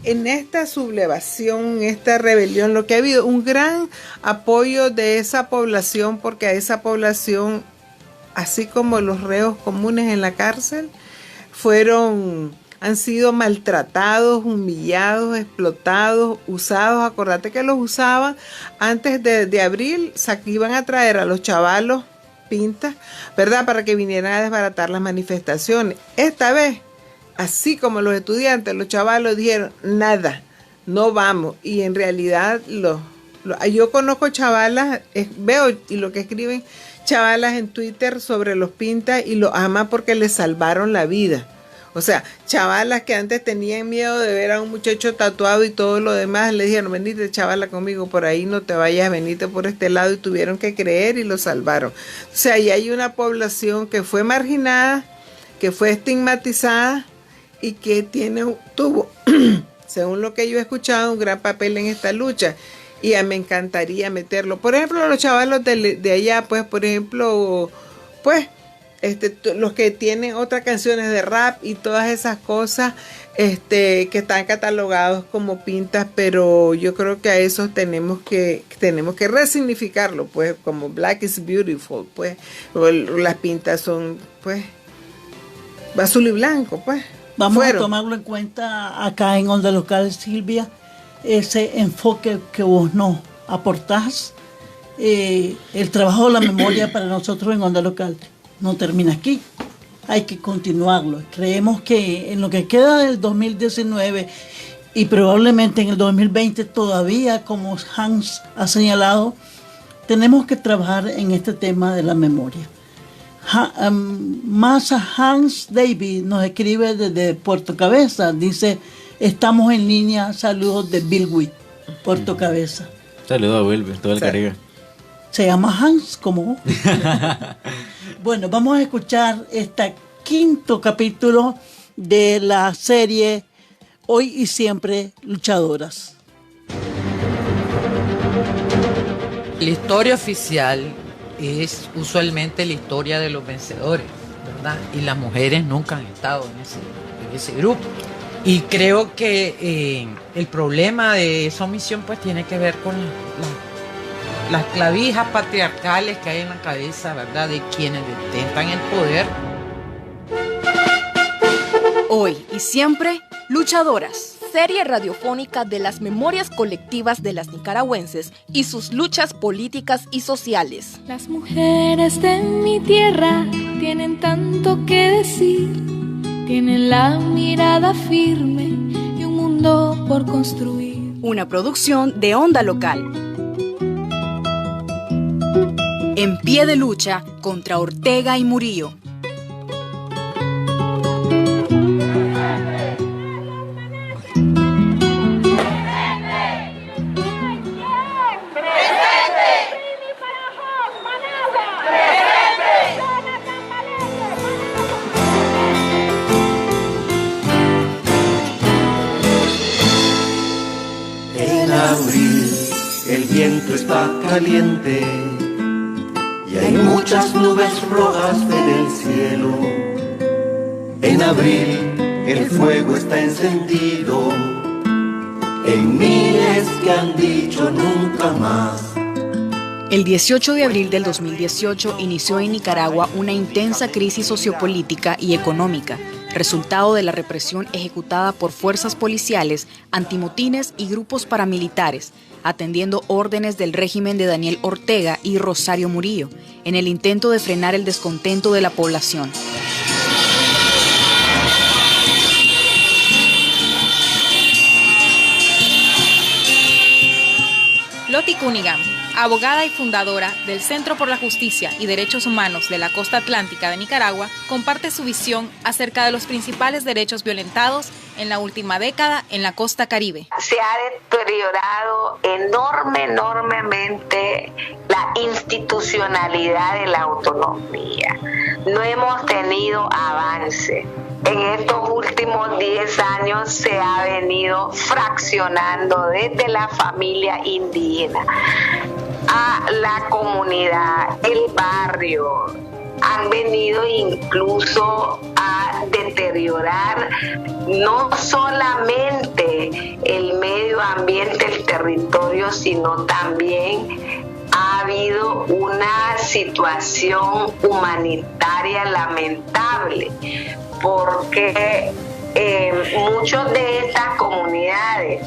en esta sublevación, esta rebelión, lo que ha habido, un gran apoyo de esa población, porque a esa población, así como los reos comunes en la cárcel, han sido maltratados, humillados, explotados, usados. Acordate que los usaban antes de abril, iban a traer a los chavalos pintas, ¿verdad?, para que vinieran a desbaratar las manifestaciones. Esta vez, así como los estudiantes, los chavalos dijeron, nada, no vamos. Y en realidad, yo conozco chavalas, veo y lo que escriben chavalas en Twitter sobre los pintas y los aman porque les salvaron la vida. O sea, chavalas que antes tenían miedo de ver a un muchacho tatuado y todo lo demás, le dijeron, venite chavala conmigo, por ahí no te vayas, venite por este lado, y tuvieron que creer y lo salvaron. O sea, ahí hay una población que fue marginada, que fue estigmatizada y que tuvo, según lo que yo he escuchado, un gran papel en esta lucha. Y me encantaría meterlo. Por ejemplo, los chavalos de allá, pues, por ejemplo, pues, los que tienen otras canciones de rap y todas esas cosas, que están catalogados como pintas, pero yo creo que a esos tenemos que resignificarlo, pues, como Black is Beautiful, pues, las pintas son, pues, azul y blanco, pues. Vamos a tomarlo en cuenta acá en Onda Local, Silvia, ese enfoque que vos nos aportás, el trabajo de la memoria para nosotros en Onda Local no termina aquí, hay que continuarlo. Creemos que en lo que queda del 2019 y probablemente en el 2020 todavía, como Hans ha señalado, tenemos que trabajar en este tema de la memoria. Masa Hans David nos escribe desde Puerto Cabeza, dice, estamos en línea, saludos de Bilwi, Puerto Cabeza. Saludos a Bilwi, todo el Caribe. Se llama Hans como vos. Bueno, vamos a escuchar este 5º capítulo de la serie Hoy y Siempre Luchadoras. La historia oficial es usualmente la historia de los vencedores, ¿verdad? Y las mujeres nunca han estado en ese grupo. Y creo que el problema de esa omisión pues tiene que ver con las clavijas patriarcales que hay en la cabeza, ¿verdad?, de quienes detentan el poder. Hoy y Siempre Luchadoras, serie radiofónica de las memorias colectivas de las nicaragüenses y sus luchas políticas y sociales. Las mujeres de mi tierra tienen tanto que decir, tienen la mirada firme y un mundo por construir. Una producción de Onda Local. En pie de lucha contra Ortega y Murillo. En abril el viento está caliente y hay muchas nubes rojas en el cielo. En abril el fuego está encendido en miles que han dicho nunca más. El 18 de abril del 2018 inició en Nicaragua una intensa crisis sociopolítica y económica, resultado de la represión ejecutada por fuerzas policiales, antimotines y grupos paramilitares, atendiendo órdenes del régimen de Daniel Ortega y Rosario Murillo, en el intento de frenar el descontento de la población. Loti Cunningham, abogada y fundadora del Centro por la Justicia y Derechos Humanos de la Costa Atlántica de Nicaragua, comparte su visión acerca de los principales derechos violentados en la última década en la costa caribe. Se ha deteriorado enormemente la institucionalidad de la autonomía. No hemos tenido avance. En estos últimos 10 años se ha venido fraccionando desde la familia indígena a la comunidad, el barrio, han venido incluso a deteriorar no solamente el medio ambiente, el territorio, sino también ha habido una situación humanitaria lamentable, porque muchas de estas comunidades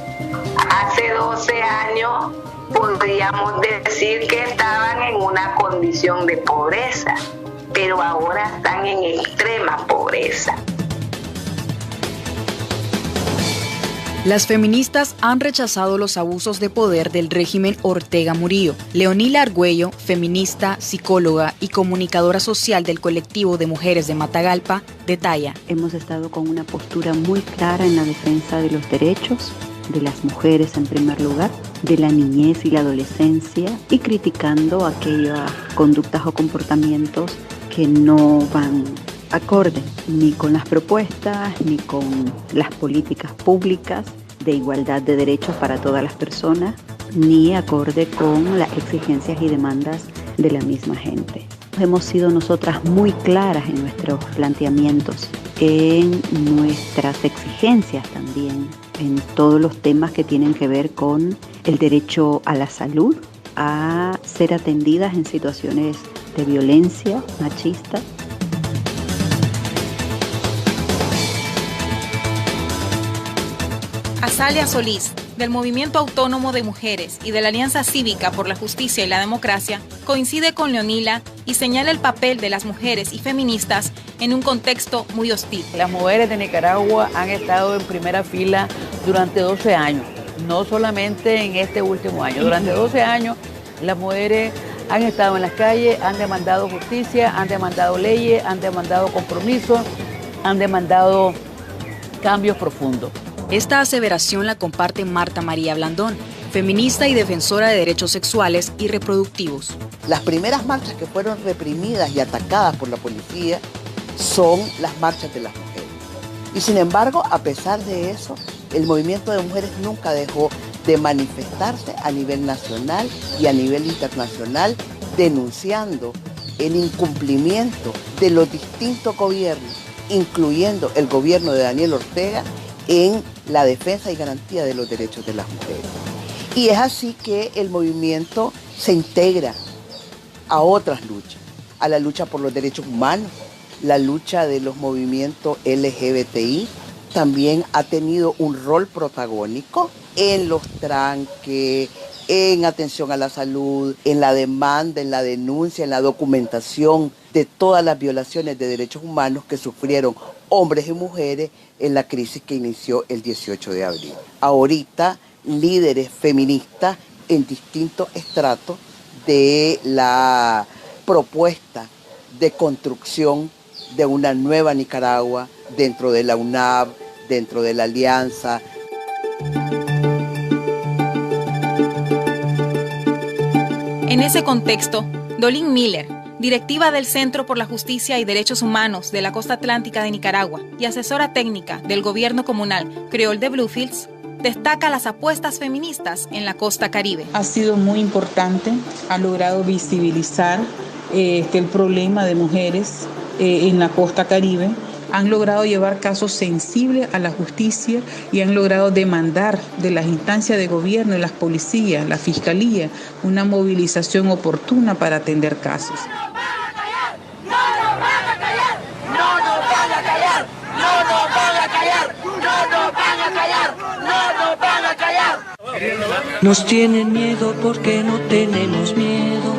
hace 12 años podríamos decir que estaban en una condición de pobreza, pero ahora están en extrema pobreza. Las feministas han rechazado los abusos de poder del régimen Ortega Murillo. Leonila Argüello, feminista, psicóloga y comunicadora social del colectivo de mujeres de Matagalpa, detalla: hemos estado con una postura muy clara en la defensa de los derechos de las mujeres en primer lugar, de la niñez y la adolescencia, y criticando aquellas conductas o comportamientos que no van acorde ni con las propuestas ni con las políticas públicas de igualdad de derechos para todas las personas, ni acorde con las exigencias y demandas de la misma gente. Hemos sido nosotras muy claras en nuestros planteamientos, en nuestras exigencias también, en todos los temas que tienen que ver con el derecho a la salud, a ser atendidas en situaciones de violencia machista. Azalia Solís, del Movimiento Autónomo de Mujeres y de la Alianza Cívica por la Justicia y la Democracia, coincide con Leonila y señala el papel de las mujeres y feministas en un contexto muy hostil. Las mujeres de Nicaragua han estado en primera fila durante 12 años, no solamente en este último año. Durante 12 años las mujeres han estado en las calles, han demandado justicia, han demandado leyes, han demandado compromisos, han demandado cambios profundos. Esta aseveración la comparte Marta María Blandón, feminista y defensora de derechos sexuales y reproductivos. Las primeras marchas que fueron reprimidas y atacadas por la policía son las marchas de las mujeres. Y sin embargo, a pesar de eso, el movimiento de mujeres nunca dejó de manifestarse a nivel nacional y a nivel internacional, denunciando el incumplimiento de los distintos gobiernos, incluyendo el gobierno de Daniel Ortega, en la defensa y garantía de los derechos de las mujeres. Y es así que el movimiento se integra a otras luchas, a la lucha por los derechos humanos, la lucha de los movimientos LGBTI, también ha tenido un rol protagónico en los tranques, en atención a la salud, en la demanda, en la denuncia, en la documentación de todas las violaciones de derechos humanos que sufrieron hombres y mujeres en la crisis que inició el 18 de abril. Ahorita, líderes feministas en distintos estratos de la propuesta de construcción de una nueva Nicaragua dentro de la UNAV, dentro de la Alianza. En ese contexto, Dolin Miller, directiva del Centro por la Justicia y Derechos Humanos de la Costa Atlántica de Nicaragua y asesora técnica del gobierno comunal Creol de Bluefields, destaca las apuestas feministas en la costa caribe. Ha sido muy importante, ha logrado visibilizar el problema de mujeres en la costa caribe. Han logrado llevar casos sensibles a la justicia y han logrado demandar de las instancias de gobierno, de las policías, la fiscalía, una movilización oportuna para atender casos. Nos tienen miedo porque no tenemos miedo.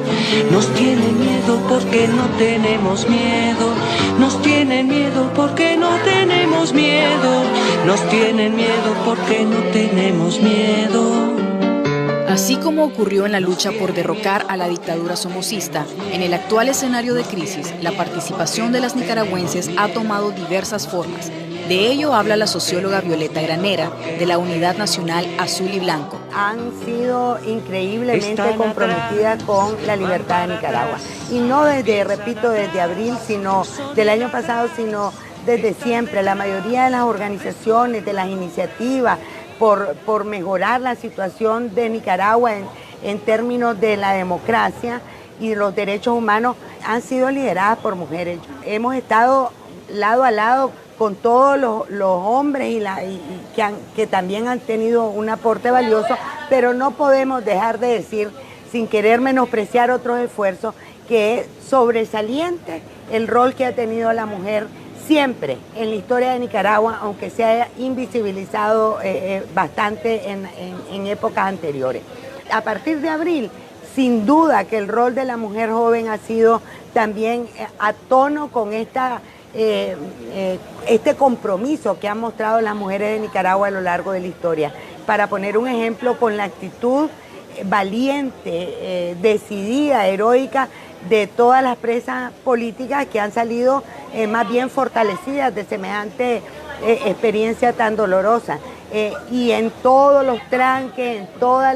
Nos tienen miedo porque no tenemos miedo. Nos tienen miedo porque no tenemos miedo. Nos tienen miedo porque no tenemos miedo. Así como ocurrió en la lucha por derrocar a la dictadura somocista, en el actual escenario de crisis, la participación de las nicaragüenses ha tomado diversas formas. De ello habla la socióloga Violeta Granera, de la Unidad Nacional Azul y Blanco. Han sido increíblemente comprometidas con la libertad de Nicaragua. Y no desde abril, sino del año pasado, sino desde siempre. La mayoría de las organizaciones, de las iniciativas por mejorar la situación de Nicaragua en términos de la democracia, y los derechos humanos han sido lideradas por mujeres. Hemos estado lado a lado con todos los hombres que también han tenido un aporte valioso, pero no podemos dejar de decir, sin querer menospreciar otros esfuerzos, que es sobresaliente el rol que ha tenido la mujer siempre en la historia de Nicaragua, aunque se haya invisibilizado bastante en épocas anteriores. A partir de abril, sin duda que el rol de la mujer joven ha sido también a tono con este compromiso que han mostrado las mujeres de Nicaragua a lo largo de la historia. Para poner un ejemplo, con la actitud valiente, decidida, heroica de todas las presas políticas que han salido más bien fortalecidas de semejante experiencia tan dolorosa. Y en todos los tranques, en todas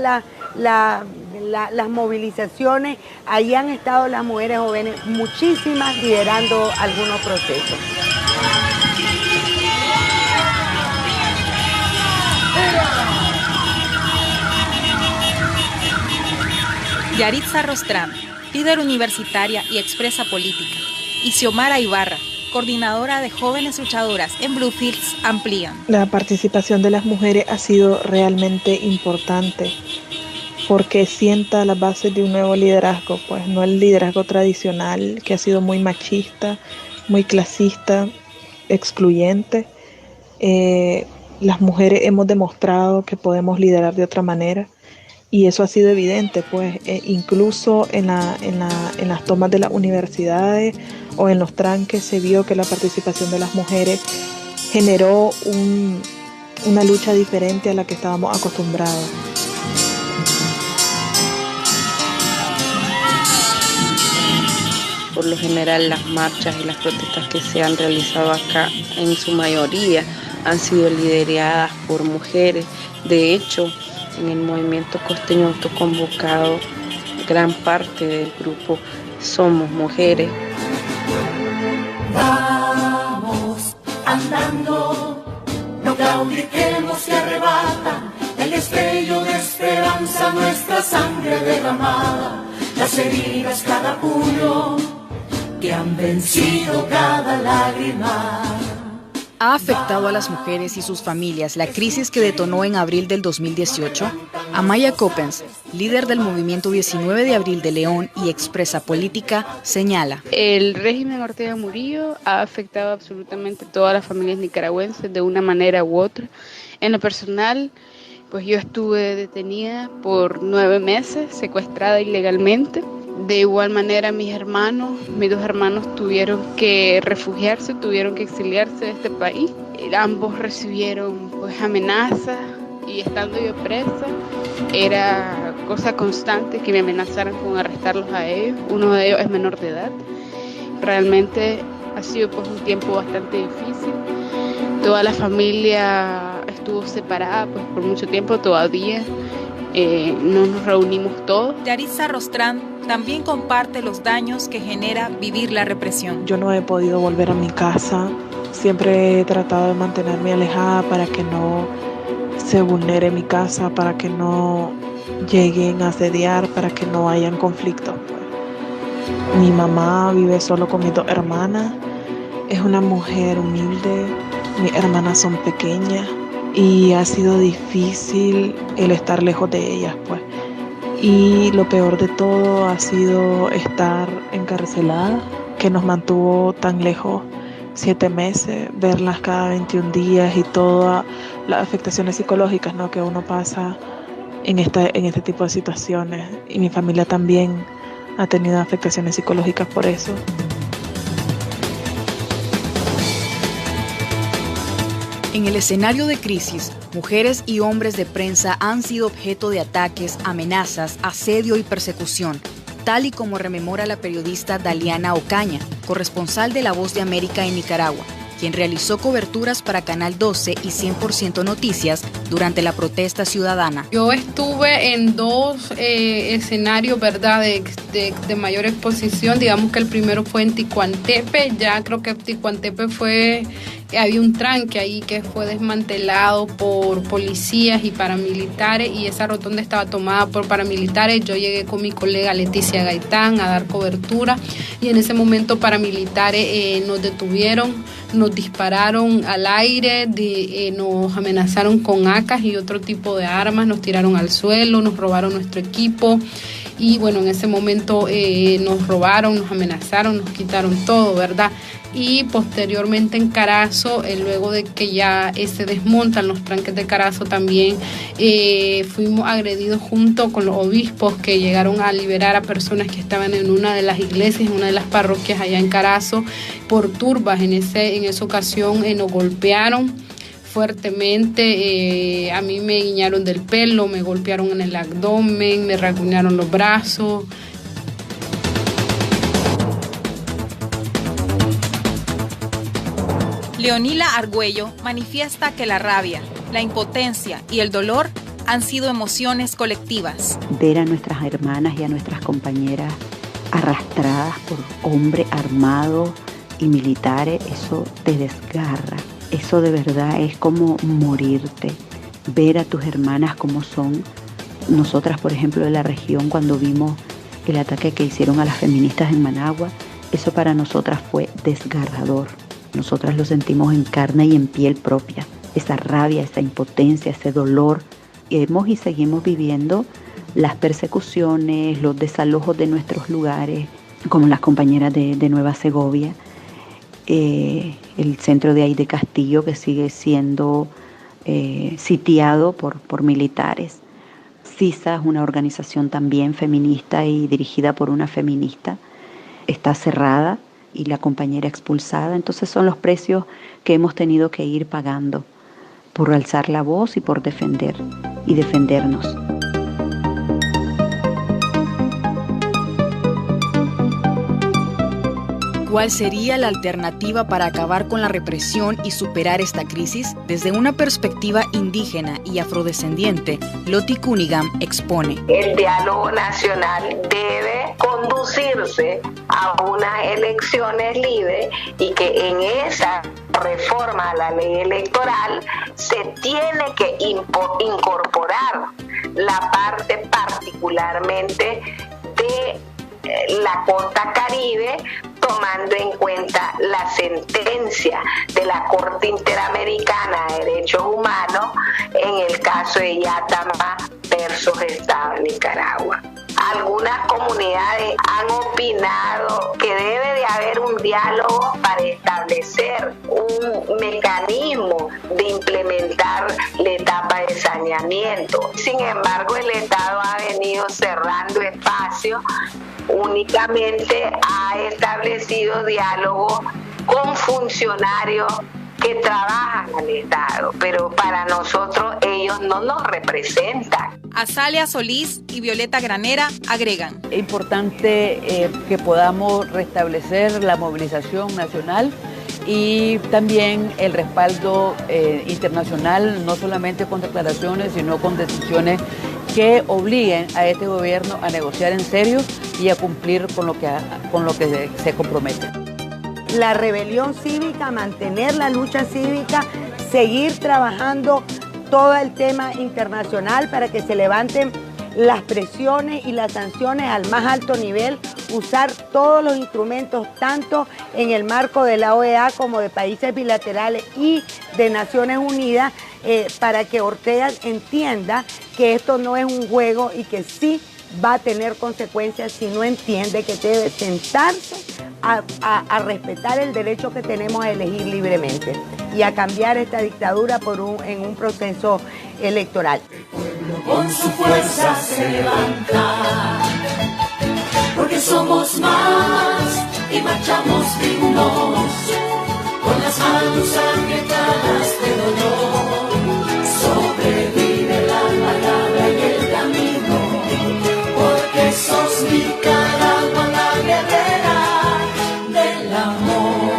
las movilizaciones, ahí han estado las mujeres jóvenes, muchísimas liderando algunos procesos. Yaritza Rostrán, líder universitaria y expresa política, y Xiomara Ibarra, coordinadora de jóvenes luchadoras en Bluefields, amplían. La participación de las mujeres ha sido realmente importante porque sienta las bases de un nuevo liderazgo, pues no el liderazgo tradicional que ha sido muy machista, muy clasista, excluyente. Las mujeres hemos demostrado que podemos liderar de otra manera. Y eso ha sido evidente, pues, incluso en las tomas de las universidades o en los tranques se vio que la participación de las mujeres generó una lucha diferente a la que estábamos acostumbrados. Por lo general, las marchas y las protestas que se han realizado acá, en su mayoría, han sido lideradas por mujeres. De hecho, en el movimiento costeño autoconvocado, gran parte del grupo somos mujeres. Vamos andando, no claudiquemos que arrebata el destello de esperanza, nuestra sangre derramada, las heridas, cada puño, que han vencido cada lágrima. ¿Ha afectado a las mujeres y sus familias la crisis que detonó en abril del 2018? Amaya Coppens, líder del movimiento 19 de abril de León y expresa política, señala: el régimen Ortega Murillo ha afectado absolutamente a todas las familias nicaragüenses de una manera u otra. En lo personal, pues yo estuve detenida por 9 meses, secuestrada ilegalmente. De igual manera mis dos hermanos tuvieron que refugiarse, tuvieron que exiliarse de este país. Ambos recibieron pues amenazas y estando yo presa era cosa constante que me amenazaran con arrestarlos a ellos. Uno de ellos es menor de edad. Realmente ha sido pues un tiempo bastante difícil. Toda la familia estuvo separada pues por mucho tiempo todavía. No nos reunimos todos. Yaritza Rostrán también comparte los daños que genera vivir la represión. Yo no he podido volver a mi casa, siempre he tratado de mantenerme alejada para que no se vulnere mi casa, para que no lleguen a asediar, para que no hayan conflictos. Mi mamá vive solo con mis 2 hermanas, es una mujer humilde, mis hermanas son pequeñas. Y ha sido difícil el estar lejos de ellas, pues. Y lo peor de todo ha sido estar encarcelada, que nos mantuvo tan lejos 7 meses, verlas cada 21 días y todas las afectaciones psicológicas, ¿no?, que uno pasa en este tipo de situaciones. Y mi familia también ha tenido afectaciones psicológicas por eso. En el escenario de crisis, mujeres y hombres de prensa han sido objeto de ataques, amenazas, asedio y persecución, tal y como rememora la periodista Daliana Ocaña, corresponsal de La Voz de América en Nicaragua, quien realizó coberturas para Canal 12 y 100% Noticias durante la protesta ciudadana. Yo estuve en 2 escenarios, ¿verdad?, de mayor exposición. Digamos que el primero fue en Ticuantepe. Ya creo que Ticuantepe fue había un tranque ahí que fue desmantelado por policías y paramilitares, y esa rotonda estaba tomada por paramilitares. Yo llegué con mi colega Leticia Gaitán a dar cobertura, y en ese momento paramilitares nos detuvieron, nos dispararon al aire, nos amenazaron con ACAs y otro tipo de armas, nos tiraron al suelo, nos robaron nuestro equipo. Y bueno, en ese momento nos robaron, nos amenazaron, nos quitaron todo, ¿verdad? Y posteriormente en Carazo, luego de que ya se desmontan los tranques de Carazo, también fuimos agredidos junto con los obispos, que llegaron a liberar a personas que estaban en una de las iglesias, en una de las parroquias allá en Carazo, por turbas. En esa ocasión nos golpearon fuertemente, a mí me guiñaron del pelo, me golpearon en el abdomen, me rasguñaron los brazos. Leonila Argüello manifiesta que la rabia, la impotencia y el dolor han sido emociones colectivas. Ver a nuestras hermanas y a nuestras compañeras arrastradas por hombres armados y militares, eso te desgarra. Eso de verdad es como morirte. Ver a tus hermanas como son. Nosotras, por ejemplo, de la región, cuando vimos el ataque que hicieron a las feministas en Managua, eso para nosotras fue desgarrador. Nosotras lo sentimos en carne y en piel propia. Esa rabia, esa impotencia, ese dolor. Hemos y seguimos viviendo las persecuciones, los desalojos de nuestros lugares, como las compañeras de Nueva Segovia. El centro de ahí de Castillo, que sigue siendo sitiado por militares. CISA es una organización también feminista y dirigida por una feminista. Está cerrada y la compañera expulsada. Entonces son los precios que hemos tenido que ir pagando por alzar la voz y por defender y defendernos. ¿Cuál sería la alternativa para acabar con la represión y superar esta crisis? Desde una perspectiva indígena y afrodescendiente, Loti Cunningham expone. El diálogo nacional debe conducirse a unas elecciones libres, y que en esa reforma a la ley electoral se tiene que incorporar la parte particularmente de la costa caribe, tomando en cuenta la sentencia de la Corte Interamericana de Derechos Humanos en el caso de Yatama versus Estado de Nicaragua. Algunas comunidades han opinado que debe de haber un diálogo para establecer un mecanismo de implementar la etapa de saneamiento. Sin embargo, el Estado ha venido cerrando espacios, únicamente ha establecido diálogo con funcionarios que trabajan al Estado, pero para nosotros ellos no nos representan. Azalia Solís y Violeta Granera agregan. Es importante que podamos restablecer la movilización nacional y también el respaldo internacional, no solamente con declaraciones, sino con decisiones que obliguen a este gobierno a negociar en serio y a cumplir con lo que se compromete. La rebelión cívica, mantener la lucha cívica, seguir trabajando todo el tema internacional para que se levanten las presiones y las sanciones al más alto nivel, usar todos los instrumentos, tanto en el marco de la OEA como de países bilaterales y de Naciones Unidas, para que Ortega entienda que esto no es un juego y que sí va a tener consecuencias si no entiende que debe sentarse a respetar el derecho que tenemos a elegir libremente y a cambiar esta dictadura en un proceso electoral. Con su fuerza se levanta, porque somos más y marchamos dignos, con las manos agrietadas de dolor, sobrevive la palabra y el camino, porque sos Nicaragua, la guerrera del amor.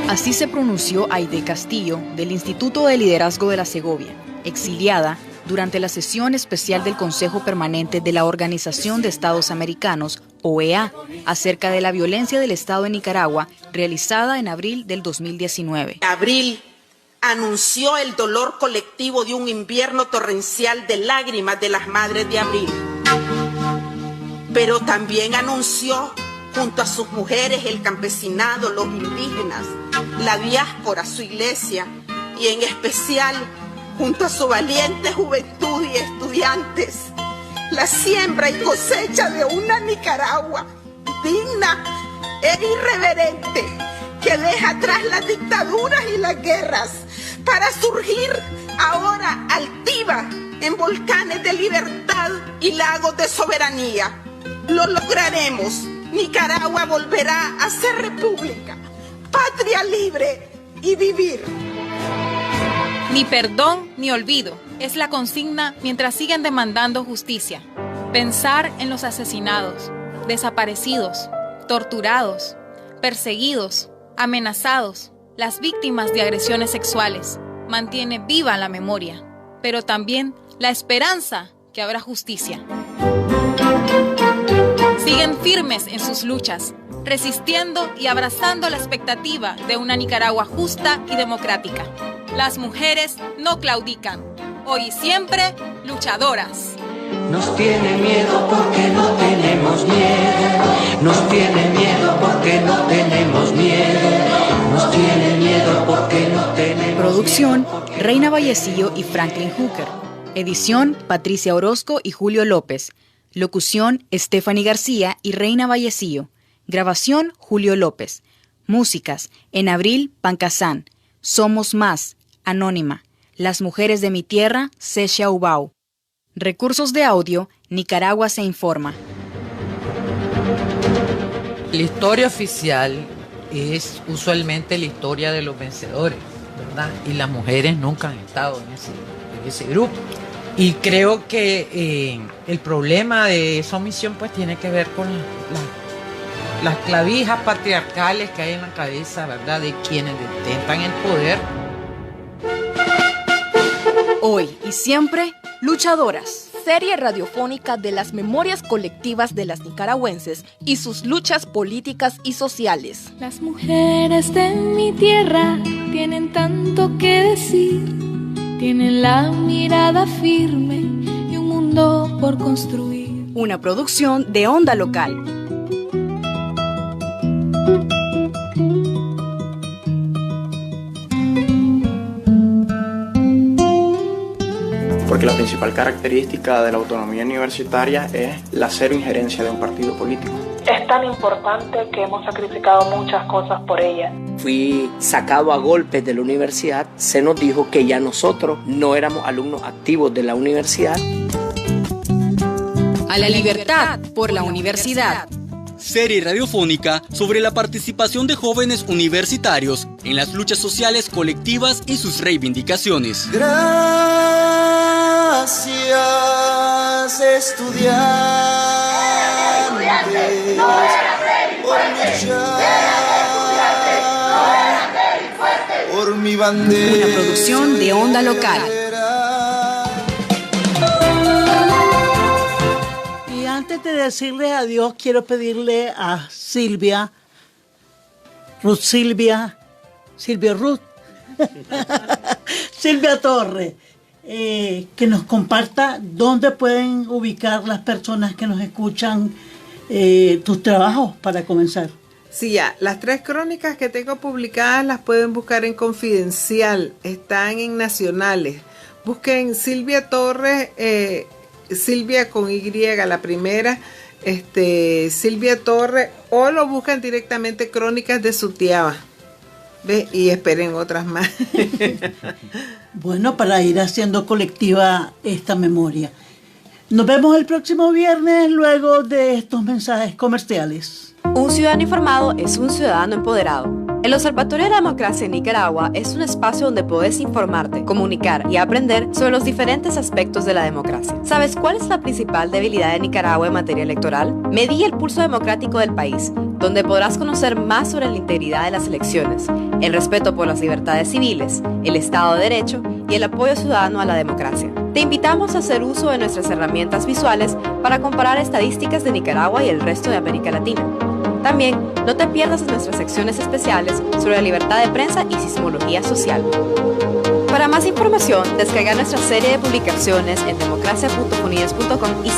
Así se pronunció Aide Castillo del Instituto de Liderazgo de la Segovia, exiliada durante la sesión especial del Consejo Permanente de la Organización de Estados Americanos, OEA, acerca de la violencia del Estado en Nicaragua, realizada en abril del 2019. Abril anunció el dolor colectivo de un invierno torrencial de lágrimas de las madres de abril. Pero también anunció, junto a sus mujeres, el campesinado, los indígenas, la diáspora, su iglesia, y en especial, junto a su valiente juventud y estudiantes, la siembra y cosecha de una Nicaragua digna e irreverente que deja atrás las dictaduras y las guerras para surgir ahora altiva en volcanes de libertad y lagos de soberanía. Lo lograremos. Nicaragua volverá a ser república, patria libre y vivir. Ni perdón ni olvido es la consigna mientras siguen demandando justicia. Pensar en los asesinados, desaparecidos, torturados, perseguidos, amenazados, las víctimas de agresiones sexuales. Mantiene viva la memoria, pero también la esperanza que habrá justicia. Siguen firmes en sus luchas, resistiendo y abrazando la expectativa de una Nicaragua justa y democrática. Las mujeres no claudican, hoy y siempre luchadoras. Nos tiene miedo porque no tenemos miedo. Nos tiene miedo porque no tenemos miedo. Nos tiene miedo porque no tenemos. Producción, Reina Vallecillo y Franklin Hooker. Edición, Patricia Orozco y Julio López. Locución, Stephanie García y Reina Vallecillo. Grabación, Julio López. Músicas, En Abril, Pancasán. Somos Más, Anónima. Las Mujeres de mi Tierra, Sesha Ubau. Recursos de audio, Nicaragua se informa. La historia oficial es usualmente la historia de los vencedores, ¿verdad? Y las mujeres nunca han estado en ese grupo. Y creo que el problema de esa omisión pues tiene que ver con las clavijas patriarcales que hay en la cabeza, ¿verdad? De quienes detentan el poder. Hoy y siempre, luchadoras. Serie radiofónica de las memorias colectivas de las nicaragüenses y sus luchas políticas y sociales. Las mujeres de mi tierra tienen tanto que decir, tienen la mirada firme y un mundo por construir. Una producción de Onda Local. Porque la principal característica de la autonomía universitaria es la cero injerencia de un partido político. Es tan importante que hemos sacrificado muchas cosas por ella. Fui sacado a golpes de la universidad. Se nos dijo que ya nosotros no éramos alumnos activos de la universidad. A la libertad por la universidad. Serie radiofónica sobre la participación de jóvenes universitarios en las luchas sociales colectivas y sus reivindicaciones. Gracias, estudiantes, por luchar por mi bandera. Una producción de Onda Local. Y antes de decirle adiós, quiero pedirle a Silvia Ruth, Silvia Torres, que nos comparta dónde pueden ubicar las personas que nos escuchan tus trabajos para comenzar. Sí, ya, las 3 crónicas que tengo publicadas las pueden buscar en Confidencial, están en Nacionales. Busquen Silvia Torres, Silvia con Y, la primera, Silvia Torres, o lo buscan directamente Crónicas de Sutiaba. ¿Ve? Y esperen otras más. Bueno, para ir haciendo colectiva esta memoria. Nos vemos el próximo viernes luego de estos mensajes comerciales. Un ciudadano informado es un ciudadano empoderado. El Observatorio de la Democracia en Nicaragua es un espacio donde puedes informarte, comunicar y aprender sobre los diferentes aspectos de la democracia. ¿Sabes cuál es la principal debilidad de Nicaragua en materia electoral? Medí el pulso democrático del país, donde podrás conocer más sobre la integridad de las elecciones, el respeto por las libertades civiles, el Estado de Derecho y el apoyo ciudadano a la democracia. Te invitamos a hacer uso de nuestras herramientas visuales para comparar estadísticas de Nicaragua y el resto de América Latina. También, no te pierdas en nuestras secciones especiales sobre la libertad de prensa y sismología social. Para más información, descarga nuestra serie de publicaciones en democracia.funides.com y